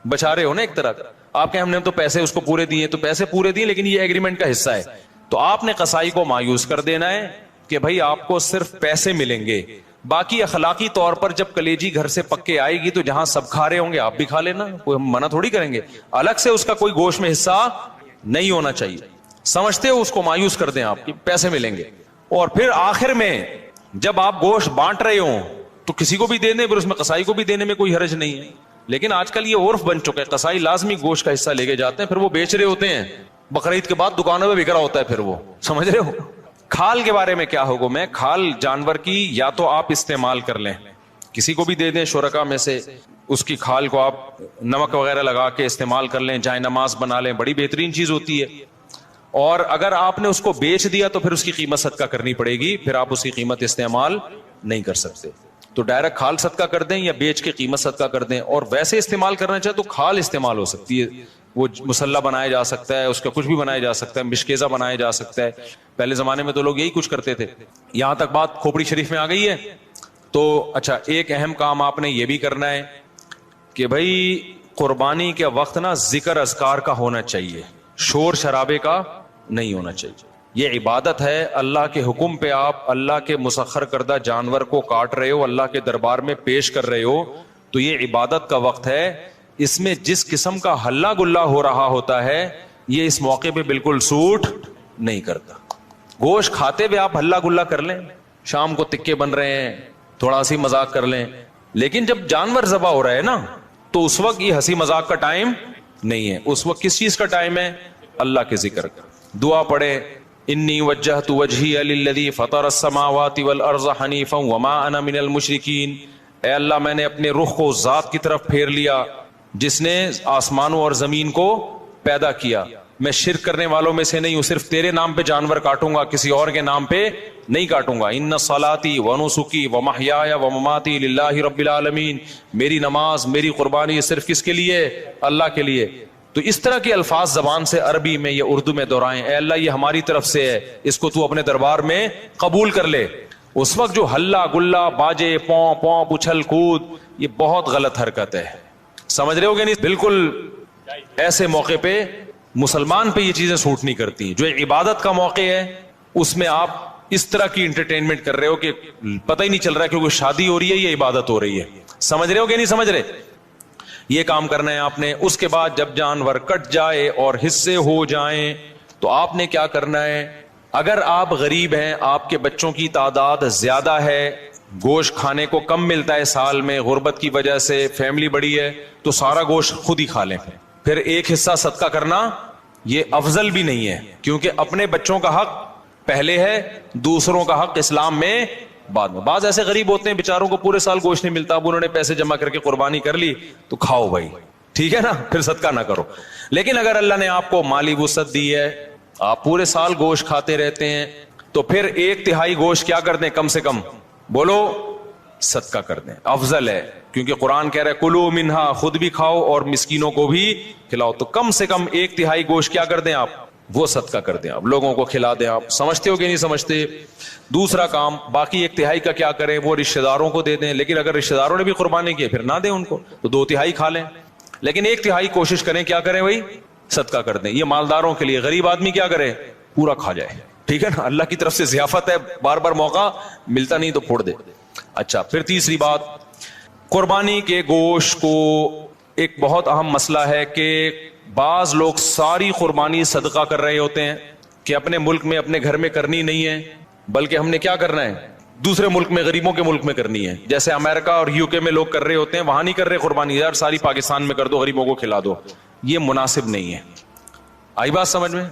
بچا رہے ہو نا ایک طرح. آپ کہ ہم نے تو پیسے اس کو پورے دیے, تو پیسے پورے دیے لیکن یہ ایگریمنٹ کا حصہ ہے. تو آپ نے قصائی کو مایوس کر دینا ہے کہ بھائی آپ کو صرف پیسے ملیں گے, باقی اخلاقی طور پر جب کلیجی گھر سے پکے آئے گی تو جہاں سب کھا رہے ہوں گے آپ بھی کھا لینا, کوئی ہم منع تھوڑی کریں گے. الگ سے اس کا کوئی گوشت میں حصہ نہیں ہونا چاہیے. سمجھتے ہو اس کو مایوس کر دیں آپ کی پیسے ملیں گے. اور پھر آخر میں جب آپ گوشت بانٹ رہے ہوں تو کسی کو بھی دے دیں, پھر اس میں قصائی کو بھی دینے میں کوئی حرج نہیں ہے. لیکن آج کل یہ عرف بن چکا ہے, قصائی لازمی گوشت کا حصہ لے کے جاتے ہیں, پھر وہ بیچ رہے ہوتے ہیں, بقرعید کے بعد دکانوں میں بک رہا ہوتا ہے پھر وہ, سمجھ رہے ہو. کھال کے بارے میں کیا حکم ہے؟ کھال جانور کی یا تو آپ استعمال کر لیں, کسی کو بھی دے دیں شرکا میں سے, اس کی کھال کو آپ نمک وغیرہ لگا کے استعمال کر لیں, جائے نماز بنا لیں, بڑی بہترین چیز ہوتی ہے. اور اگر آپ نے اس کو بیچ دیا تو پھر اس کی قیمت صدقہ کرنی پڑے گی, پھر آپ اس کی قیمت استعمال نہیں کر سکتے. تو ڈائریکٹ کھال صدقہ کر دیں یا بیچ کے قیمت صدقہ کر دیں. اور ویسے استعمال کرنا چاہے تو کھال استعمال ہو سکتی ہے, وہ مسلح بنایا جا سکتا ہے, اس کا کچھ بھی بنایا جا سکتا ہے, مشکیزہ بنایا جا سکتا ہے. پہلے زمانے میں تو لوگ یہی کچھ کرتے تھے. یہاں تک بات کھوپڑی شریف میں آ گئی ہے. تو اچھا, ایک اہم کام آپ نے یہ بھی کرنا ہے کہ بھائی قربانی کے وقت نا ذکر اذکار کا ہونا چاہیے, شور شرابے کا نہیں ہونا چاہیے. یہ عبادت ہے, اللہ کے حکم پہ آپ اللہ کے مسخر کردہ جانور کو کاٹ رہے ہو, اللہ کے دربار میں پیش کر رہے ہو, تو یہ عبادت کا وقت ہے. اس میں جس قسم کا ہلہ گلہ ہو رہا ہوتا ہے یہ اس موقع پہ بالکل سوٹ نہیں کرتا. گوشت کھاتے ہوئے آپ ہلہ گلہ کر لیں, شام کو تکے بن رہے ہیں, تھوڑا ہنسی مذاق کر لیں, لیکن جب جانور ذبح ہو رہا ہے نا تو اس وقت یہ ہنسی مذاق کا ٹائم نہیں ہے. اس وقت کس چیز کا ٹائم ہے؟ اللہ کے ذکر کا. دعا پڑھے, انی وجہت وجہی للذی فطر السماوات والارض حنیفا وما انا من المشرکین. اے اللہ, میں نے اپنے رخ کو ذات کی طرف پھیر لیا جس نے آسمانوں اور زمین کو پیدا کیا, میں شرک کرنے والوں میں سے نہیں ہوں. صرف تیرے نام پہ جانور کاٹوں گا, کسی اور کے نام پہ نہیں کاٹوں گا. ان صلاتی ونسکی ومحیای ومماتی للہ رب العالمین. میری نماز, میری قربانی صرف کس کے لیے؟ اللہ کے لیے. تو اس طرح کے الفاظ زبان سے عربی میں یا اردو میں دہرائیں, اے اللہ یہ ہماری طرف سے ہے, اس کو تو اپنے دربار میں قبول کر لے. اس وقت جو ہلہ گلہ, باجے, پوں پوں, اچھل کود, یہ بہت غلط حرکت ہے. سمجھ رہے ہو کہ نہیں؟ بالکل ایسے موقع پہ مسلمان پہ یہ چیزیں سوٹ نہیں کرتی. جو عبادت کا موقع ہے اس میں آپ اس طرح کی انٹرٹینمنٹ کر رہے ہو کہ پتہ ہی نہیں چل رہا کہ کوئی شادی ہو رہی ہے یا عبادت ہو رہی ہے. سمجھ رہے ہو کہ نہیں سمجھ رہے؟ یہ کام کرنا ہے آپ نے. اس کے بعد جب جانور کٹ جائے اور حصے ہو جائیں تو آپ نے کیا کرنا ہے؟ اگر آپ غریب ہیں, آپ کے بچوں کی تعداد زیادہ ہے, گوشت کھانے کو کم ملتا ہے سال میں, غربت کی وجہ سے فیملی بڑی ہے, تو سارا گوشت خود ہی کھا لیں. پھر ایک حصہ صدقہ کرنا یہ افضل بھی نہیں ہے, کیونکہ اپنے بچوں کا حق پہلے ہے, دوسروں کا حق اسلام میں بعد میں. بعض ایسے غریب ہوتے ہیں بیچاروں کو پورے سال گوشت نہیں ملتا, اب انہوں نے پیسے جمع کر کے قربانی کر لی تو کھاؤ بھائی, ٹھیک ہے نا, پھر صدقہ نہ کرو. لیکن اگر اللہ نے آپ کو مالی وسعت دی ہے, آپ پورے سال گوشت کھاتے رہتے ہیں, تو پھر 1/3 گوشت کیا کر دیں؟ کم سے کم بولو صدقہ کر دیں, افضل ہے. کیونکہ قرآن کہہ رہا ہے کلو منہا, خود بھی کھاؤ اور مسکینوں کو بھی کھلاؤ. تو کم سے کم 1/3 گوشت کیا کر دیں آپ؟ وہ صدقہ کر دیں, آپ لوگوں کو کھلا دیں. آپ سمجھتے ہو کہ نہیں سمجھتے؟ دوسرا کام, باقی 1/3 کا کیا کریں؟ وہ رشتہ داروں کو دے دیں. لیکن اگر رشتہ داروں نے بھی قربانی کی پھر نہ دیں ان کو, تو 2/3 کھا لیں. لیکن 1/3 کوشش کریں کیا کریں بھائی؟ صدقہ کر دیں. یہ مالداروں کے لیے, غریب آدمی کیا کرے؟ پورا کھا جائے, ٹھیک ہے نا. اللہ کی طرف سے ضیافت ہے, بار بار موقع ملتا نہیں تو پھوڑ دے. اچھا, پھر تیسری بات, قربانی کے گوشت کو ایک بہت اہم مسئلہ ہے کہ بعض لوگ ساری قربانی صدقہ کر رہے ہوتے ہیں کہ اپنے ملک میں, اپنے گھر میں کرنی نہیں ہے, بلکہ ہم نے کیا کرنا ہے؟ دوسرے ملک میں, غریبوں کے ملک میں کرنی ہے. جیسے امریکہ اور UK میں لوگ کر رہے ہوتے ہیں, وہاں نہیں کر رہے قربانی, یار ساری پاکستان میں کر دو, غریبوں کو کھلا دو. یہ مناسب نہیں ہے. آئی بات سمجھ میں؟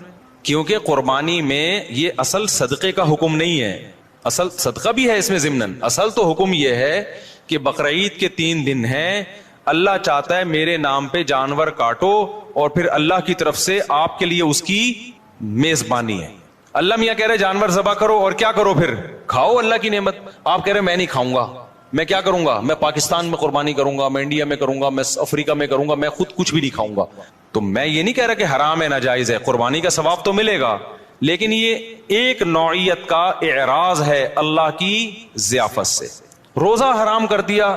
کیونکہ قربانی میں یہ اصل صدقے کا حکم نہیں ہے. اصل صدقہ بھی ہے اس میں ضمناً, اصل تو حکم یہ ہے کہ بقرعید کے 3 دن ہیں, اللہ چاہتا ہے میرے نام پہ جانور کاٹو, اور پھر اللہ کی طرف سے آپ کے لیے اس کی میزبانی ہے. اللہ میاں کہہ رہے جانور ذبح کرو اور کیا کرو؟ پھر کھاؤ اللہ کی نعمت. آپ کہہ رہے میں نہیں کھاؤں گا, میں کیا کروں گا؟ میں پاکستان میں قربانی کروں گا, میں انڈیا میں کروں گا, میں افریقہ میں کروں گا, میں خود کچھ بھی نہیں کھاؤں گا. تو میں یہ نہیں کہہ رہا کہ حرام ہے, ناجائز ہے, قربانی کا ثواب تو ملے گا, لیکن یہ ایک نوعیت کا اعراض ہے اللہ کی ضیافت سے. روزہ حرام کر دیا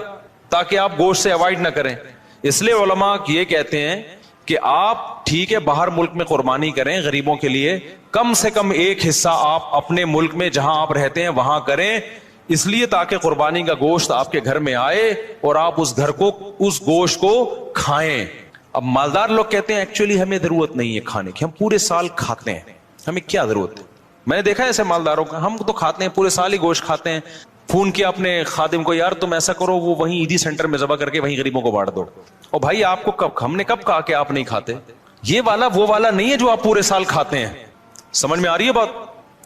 تاکہ آپ گوشت سے اوائڈ نہ کریں. اس لیے علماء یہ کہتے ہیں کہ آپ ٹھیک ہے باہر ملک میں قربانی کریں غریبوں کے لیے, کم سے کم ایک حصہ آپ اپنے ملک میں جہاں آپ رہتے ہیں وہاں کریں, اس لیے تاکہ قربانی کا گوشت آپ کے گھر میں آئے اور آپ اس گھر کو, اس گوشت کو کھائیں. اب مالدار لوگ کہتے ہیں ایکچولی ہمیں ضرورت نہیں ہے کھانے کی, ہم پورے سال کھاتے ہیں. ہمیں کیا ضرورت ہے؟ میں نے دیکھا ہے ایسے مالداروں کا, ہم تو کھاتے ہیں پورے سال ہی گوشت کھاتے ہیں. فون کیا اپنے خادم کو, یار تم ایسا کرو وہ وہیں عیدی سینٹر میں ذبح کر کے وہیں غریبوں کو بانٹ دو. اور بھائی آپ کو کب, ہم نے کب کہا کہ آپ نہیں کھاتے؟ یہ والا وہ والا نہیں ہے جو آپ پورے سال کھاتے ہیں. سمجھ میں آ رہی ہے بات؟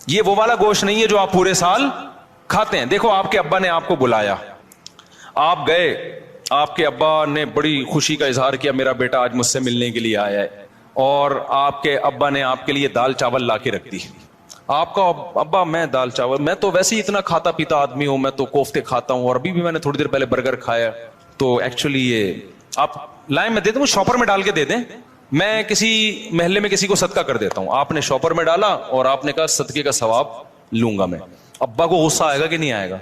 یہ وہ والا گوشت نہیں ہے جو آپ پورے سال کھاتے ہیں. دیکھو آپ کے ابا نے آپ کو بلایا, آپ گئے, آپ کے ابا نے بڑی خوشی کا اظہار کیا میرا بیٹا آج مجھ سے ملنے کے لیے آیا ہے, اور آپ کے ابا نے آپ کے لیے دال چاول لا کے رکھ دی. آپ کا ابا, میں دال چاول, میں تو ویسے ہی اتنا کھاتا پیتا آدمی ہوں, میں تو کوفتے کھاتا ہوں, اور ابھی بھی میں نے تھوڑی دیر پہلے برگر کھایا, تو ایکچولی یہ آپ لائن میں دے دیں, شاپر میں ڈال کے دے دیں, میں کسی محلے میں کسی کو صدقہ کر دیتا ہوں. آپ نے شاپر میں ڈالا اور آپ نے کہا صدقے کا ثواب لوں گا میں. ابا کو غصہ آئے گا کہ نہیں آئے گا؟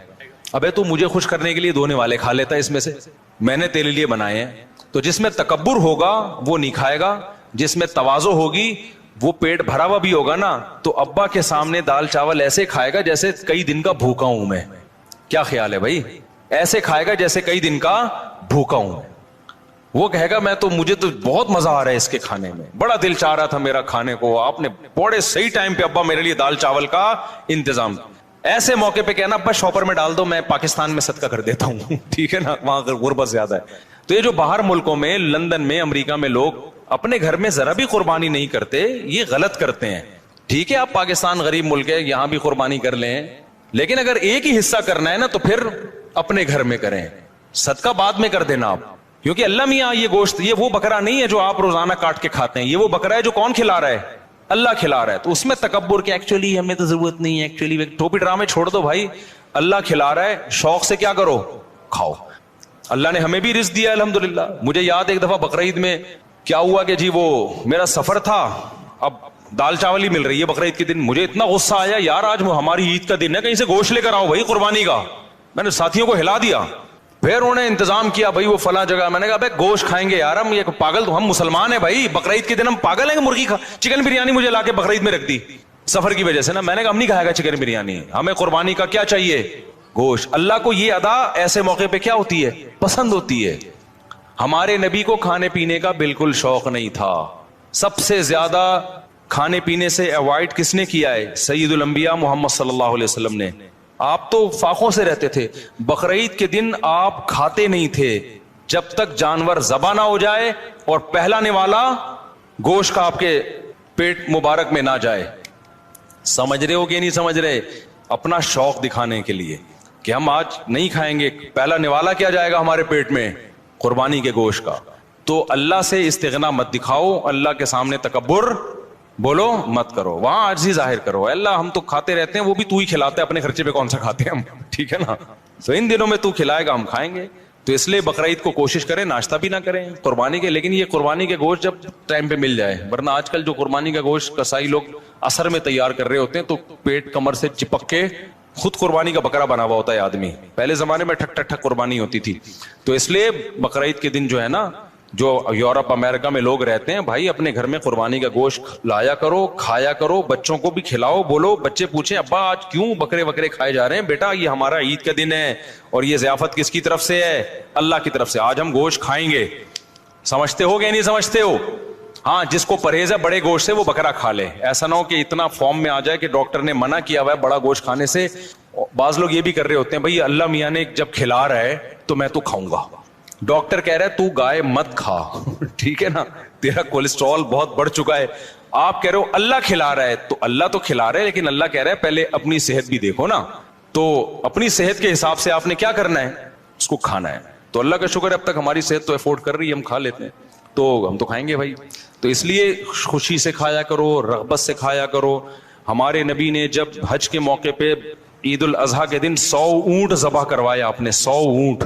ابے تو مجھے خوش کرنے کے لیے دھونے والے کھا لیتا ہے اس میں سے, میں نے تیرے لیے بنائے ہیں. تو جس میں تکبر ہوگا وہ نہیں کھائے گا, جس میں تواضع ہوگی وہ پیٹ بھرا ہوا بھی ہوگا نا, تو ابا کے سامنے دال چاول ایسے کھائے گا جیسے کئی دن کا بھوکا ہوں میں. کیا خیال ہے بھائی؟ ایسے کھائے گا جیسے کئی دن کا بھوکا ہوں. وہ کہے گا میں تو, مجھے تو بہت مزہ آ رہا ہے اس کے کھانے میں, بڑا دل چاہ رہا تھا میرا کھانے کو, آپ نے بڑے صحیح ٹائم پہ ابا میرے لیے دال چاول کا انتظام. ایسے موقع پہ کہنا ابا شاپر میں ڈال دو, میں پاکستان میں صدقہ کر دیتا ہوں. ٹھیک ہے نا, وہاں غربت زیادہ ہے. تو یہ جو باہر ملکوں میں, لندن میں, امریکہ میں لوگ اپنے گھر میں ذرا بھی قربانی نہیں کرتے, یہ غلط کرتے ہیں. ٹھیک ہے آپ پاکستان غریب ملک ہے, یہاں بھی قربانی کر لیں, لیکن اگر ایک ہی حصہ کرنا ہے نا تو پھر اپنے گھر میں کریں, صدقہ بعد میں کر دینا آپ. کیونکہ اللہ میاں یہ گوشت, یہ وہ بکرا نہیں ہے جو آپ روزانہ کاٹ کے کھاتے ہیں, یہ وہ بکرا ہے جو کون کھلا رہا ہے؟ اللہ کھلا رہا ہے. تو اس میں تکبر کہ ایکچولی ہمیں تو ضرورت نہیں ہے, ایکچولی ٹوپی ڈرامے چھوڑ دو بھائی, اللہ کھلا رہا ہے, شوق سے کیا کرو, کھاؤ. اللہ نے ہمیں بھی رزق دیا الحمدللہ. مجھے یاد ایک دفعہ بقرعید میں کیا ہوا کہ جی وہ میرا سفر تھا, اب دال چاول ہی مل رہی ہے بقرعید کے دن. مجھے اتنا غصہ آیا, یار آج ہماری عید کا دن ہے, کہیں سے گوشت لے کر آؤ بھائی قربانی کا. میں نے ساتھیوں کو ہلا دیا, پھر انہوں نے انتظام کیا بھائی وہ فلاں جگہ. میں نے کہا بھائی گوشت کھائیں گے یار, ہم یہ پاگل, تو ہم مسلمان ہیں بھائی, بقرعید کے دن ہم پاگل ہیں کہ مرغی چکن بریانی مجھے لا کے بقرعید میں رکھ دی سفر کی وجہ سے نا. میں نے کہا ہم نہیں کھائے گا چکن بریانی, ہمیں قربانی کا کیا چاہیے, گوشت. اللہ کو یہ ادا ایسے موقع پہ کیا ہوتی ہے, پسند ہوتی ہے. ہمارے نبی کو کھانے پینے کا بالکل شوق نہیں تھا. سب سے زیادہ کھانے پینے سے اوائڈ کس نے کیا ہے؟ سید الانبیاء محمد صلی اللہ علیہ وسلم نے. آپ تو فاقوں سے رہتے تھے. بقرعید کے دن آپ کھاتے نہیں تھے جب تک جانور ذبح نہ ہو جائے اور پہلا نوالا گوشت کا آپ کے پیٹ مبارک میں نہ جائے. سمجھ رہے ہو کہ نہیں سمجھ رہے؟ اپنا شوق دکھانے کے لیے کہ ہم آج نہیں کھائیں گے, پہلا نوالا کیا جائے گا ہمارے پیٹ میں, قربانی کے گوشت کا. تو اللہ سے استغنا مت دکھاؤ, اللہ کے سامنے تکبر بولو مت کرو, وہاں عاجزی ظاہر کرو. اللہ ہم تو کھاتے رہتے ہیں, وہ بھی تو ہی کھلاتا ہے, اپنے خرچے پہ کون سا کھاتے ہیں ہم, ٹھیک ہے نا. تو ان دنوں میں تو کھلائے گا ہم کھائیں گے. تو اس لیے بقرعید کو کوشش کریں ناشتہ بھی نہ کریں قربانی کے, لیکن یہ قربانی کے گوشت جب ٹائم پہ مل جائے. ورنہ آج کل جو قربانی کا گوشت کسائی لوگ اثر میں تیار کر رہے ہوتے ہیں, تو پیٹ کمر سے چپک کے خود قربانی کا بکرا بنا ہوا ہوتا ہے آدمی. پہلے زمانے میں ٹھک ٹھک ٹھک قربانی ہوتی تھی. تو اس لیے بقرعید کے دن جو ہے نا, جو یورپ امریکہ میں لوگ رہتے ہیں, بھائی اپنے گھر میں قربانی کا گوشت لایا کرو, کھایا کرو, بچوں کو بھی کھلاؤ. بولو, بچے پوچھیں ابا آج کیوں بکرے وکرے کھائے جا رہے ہیں؟ بیٹا یہ ہمارا عید کا دن ہے, اور یہ ضیافت کس کی طرف سے ہے؟ اللہ کی طرف سے. آج ہم گوشت کھائیں گے. سمجھتے ہو کہ نہیں سمجھتے ہو؟ ہاں, جس کو پرہیز ہے بڑے گوشت سے وہ بکرا کھا لے. ایسا نہ ہو کہ اتنا فارم میں آ جائے کہ ڈاکٹر نے منع کیا ہوا ہے بڑا گوشت کھانے سے. بعض لوگ یہ بھی کر رہے ہوتے ہیں, بھائی اللہ میاں نے جب کھلا رہا ہے تو میں تو کھاؤں گا. ڈاکٹر کہہ رہا ہے تو گائے مت کھا, ٹھیک ہے نا, تیرا کولیسٹرول بہت بڑھ چکا ہے. آپ کہہ رہے ہو اللہ کھلا رہا ہے, تو اللہ تو کھلا رہا ہے, لیکن اللہ کہہ رہا ہے پہلے اپنی صحت بھی دیکھو نا. تو اپنی صحت کے حساب سے آپ نے کیا کرنا ہے, اس کو کھانا ہے. تو اللہ کا شکر ہے اب تک ہماری صحت تو افورڈ کر رہی ہے, ہم کھا لیتے ہیں, تو ہم تو کھائیں گے بھائی. تو اس لیے خوشی سے کھایا کرو, رغبت سے کھایا کرو. ہمارے نبی نے جب حج کے موقع پہ عید الاضحیٰ کے دن 100 اونٹ ذبح کروائے, آپ نے 100 اونٹ,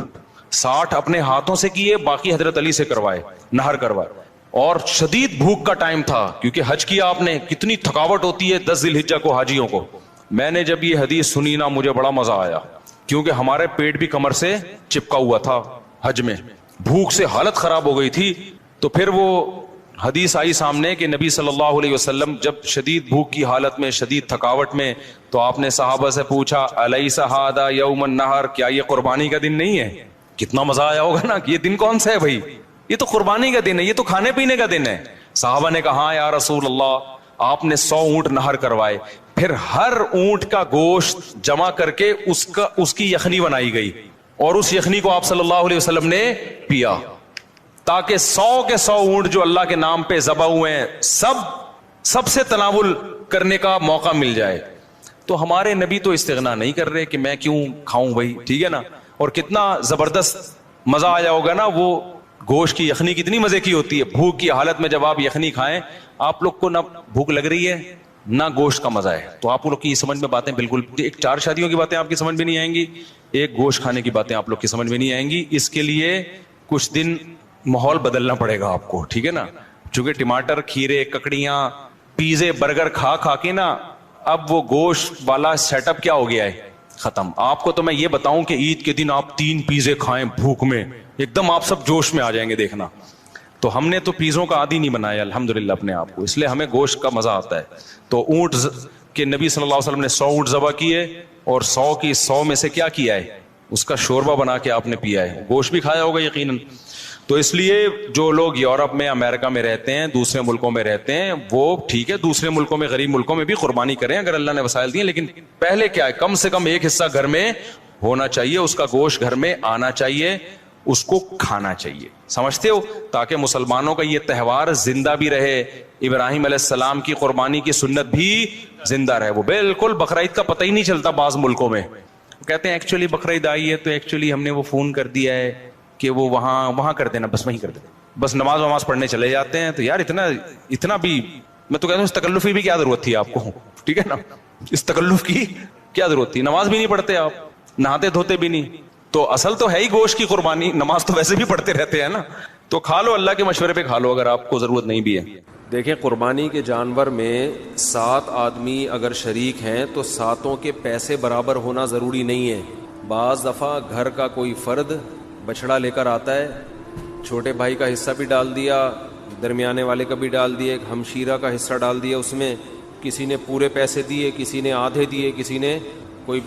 60 اپنے ہاتھوں سے کیے, باقی حضرت علی سے کروائے, نہر کروائے. اور شدید بھوک کا ٹائم تھا کیونکہ حج کیا آپ نے, کتنی تھکاوٹ ہوتی ہے 10 ذی الحجہ کو حاجیوں کو. میں نے جب یہ حدیث سنی نا مجھے بڑا مزہ آیا, کیونکہ ہمارے پیٹ بھی کمر سے چپکا ہوا تھا حج میں, بھوک سے حالت خراب ہو گئی تھی. تو پھر وہ حدیث آئی سامنے کہ نبی صلی اللہ علیہ وسلم جب شدید بھوک کی حالت میں, شدید تھکاوٹ میں, تو آپ نے صحابہ سے پوچھا الیس ھذا یوم النحر, کیا یہ قربانی کا دن نہیں ہے؟ کتنا مزہ آیا ہوگا نا, یہ دن کون سا ہے بھائی, یہ تو قربانی کا دن ہے, یہ تو کھانے پینے کا دن ہے. صحابہ نے کہا ہاں یا رسول اللہ, آپ نے 100 اونٹ نہر کروائے, پھر ہر اونٹ کا گوشت جمع کر کے اس کی یخنی بنائی گئی, اور اس یخنی کو آپ صلی اللہ علیہ وسلم نے پیا, تاکہ 100 کے 100 اونٹ جو اللہ کے نام پہ ذبح ہوئے ہیں سب سے تناول کرنے کا موقع مل جائے. تو ہمارے نبی تو استغنا نہیں کر رہے کہ میں کیوں کھاؤں بھائی, ٹھیک ہے نا. اور کتنا زبردست مزہ آیا ہوگا نا, وہ گوشت کی یخنی کتنی مزے کی ہوتی ہے. بھوک کی حالت میں جب آپ یخنی کھائیں, آپ لوگ کو نہ بھوک لگ رہی ہے نہ گوشت کا مزہ ہے, تو آپ لوگ کی سمجھ میں باتیں بالکل, ایک 4 شادیوں کی باتیں آپ کی سمجھ میں نہیں آئیں گی, ایک گوشت کھانے کی باتیں آپ لوگ کی سمجھ میں نہیں آئیں گی. اس کے لیے کچھ دن ماحول بدلنا پڑے گا آپ کو, ٹھیک ہے نا. چونکہ ٹماٹر, کھیرے, ککڑیاں, پیزے, برگر کھا کے نا اب وہ گوشت والا سیٹ اپ کیا ہو گیا ہے, ختم. آپ کو تو میں یہ بتاؤں کہ عید کے دن آپ 3 پیزے کھائیں بھوک میں, ایک دم آپ سب جوش میں آ جائیں گے, دیکھنا. تو ہم نے تو پیزوں کا عادی نہیں بنایا الحمدللہ اپنے آپ کو, اس لیے ہمیں گوشت کا مزہ آتا ہے. تو اونٹ کے نبی صلی اللہ علیہ وسلم نے 100 اونٹ ذبح کیے, اور 100 کی 100 میں سے کیا کیا ہے, اس کا شوربہ بنا کے آپ نے پیا ہے. گوشت بھی کھایا ہوگا یقیناً. تو اس لیے جو لوگ یورپ میں, امریکہ میں رہتے ہیں, دوسرے ملکوں میں رہتے ہیں, وہ ٹھیک ہے دوسرے ملکوں میں, غریب ملکوں میں بھی قربانی کریں اگر اللہ نے وسائل دیے, لیکن پہلے کیا ہے, کم سے کم ایک حصہ گھر میں ہونا چاہیے, اس کا گوشت گھر میں آنا چاہیے, اس کو کھانا چاہیے. سمجھتے ہو, تاکہ مسلمانوں کا یہ تہوار زندہ بھی رہے, ابراہیم علیہ السلام کی قربانی کی سنت بھی زندہ رہے. وہ بالکل بقرعید کا پتہ ہی نہیں چلتا بعض ملکوں میں, کہتے ہیں ایکچولی بقرعید آئی ہے تو ایکچولی ہم نے وہ فون کر دیا ہے کہ وہ وہاں کر دینا, بس وہیں کر دینا, بس نماز پڑھنے چلے جاتے ہیں. تو یار اتنا بھی, میں تو کہتا ہوں اس تکلف کی بھی کیا ضرورت تھی آپ کو, ٹھیک ہے نا, اس تکلف کی کیا ضرورت تھی. نماز بھی نہیں پڑھتے آپ, نہاتے دھوتے بھی نہیں, تو اصل تو ہے ہی گوشت کی قربانی, نماز تو ویسے بھی پڑھتے رہتے ہیں نا. تو کھا لو, اللہ کے مشورے پہ کھا لو اگر آپ کو ضرورت نہیں بھی ہے. دیکھیں, قربانی کے جانور میں 7 آدمی اگر شریک ہیں تو 7 کے پیسے برابر ہونا ضروری نہیں ہے. بعض دفعہ گھر کا کوئی فرد بچڑا لے کر آتا ہے, چھوٹے بھائی کا حصہ بھی ڈال دیا, درمیانے والے کا بھی ڈال دیا, ہمشیرہ کا حصہ ڈال دیا, اس میں کسی نے پورے پیسے دیے, کسی نے آدھے دیے, کسی نے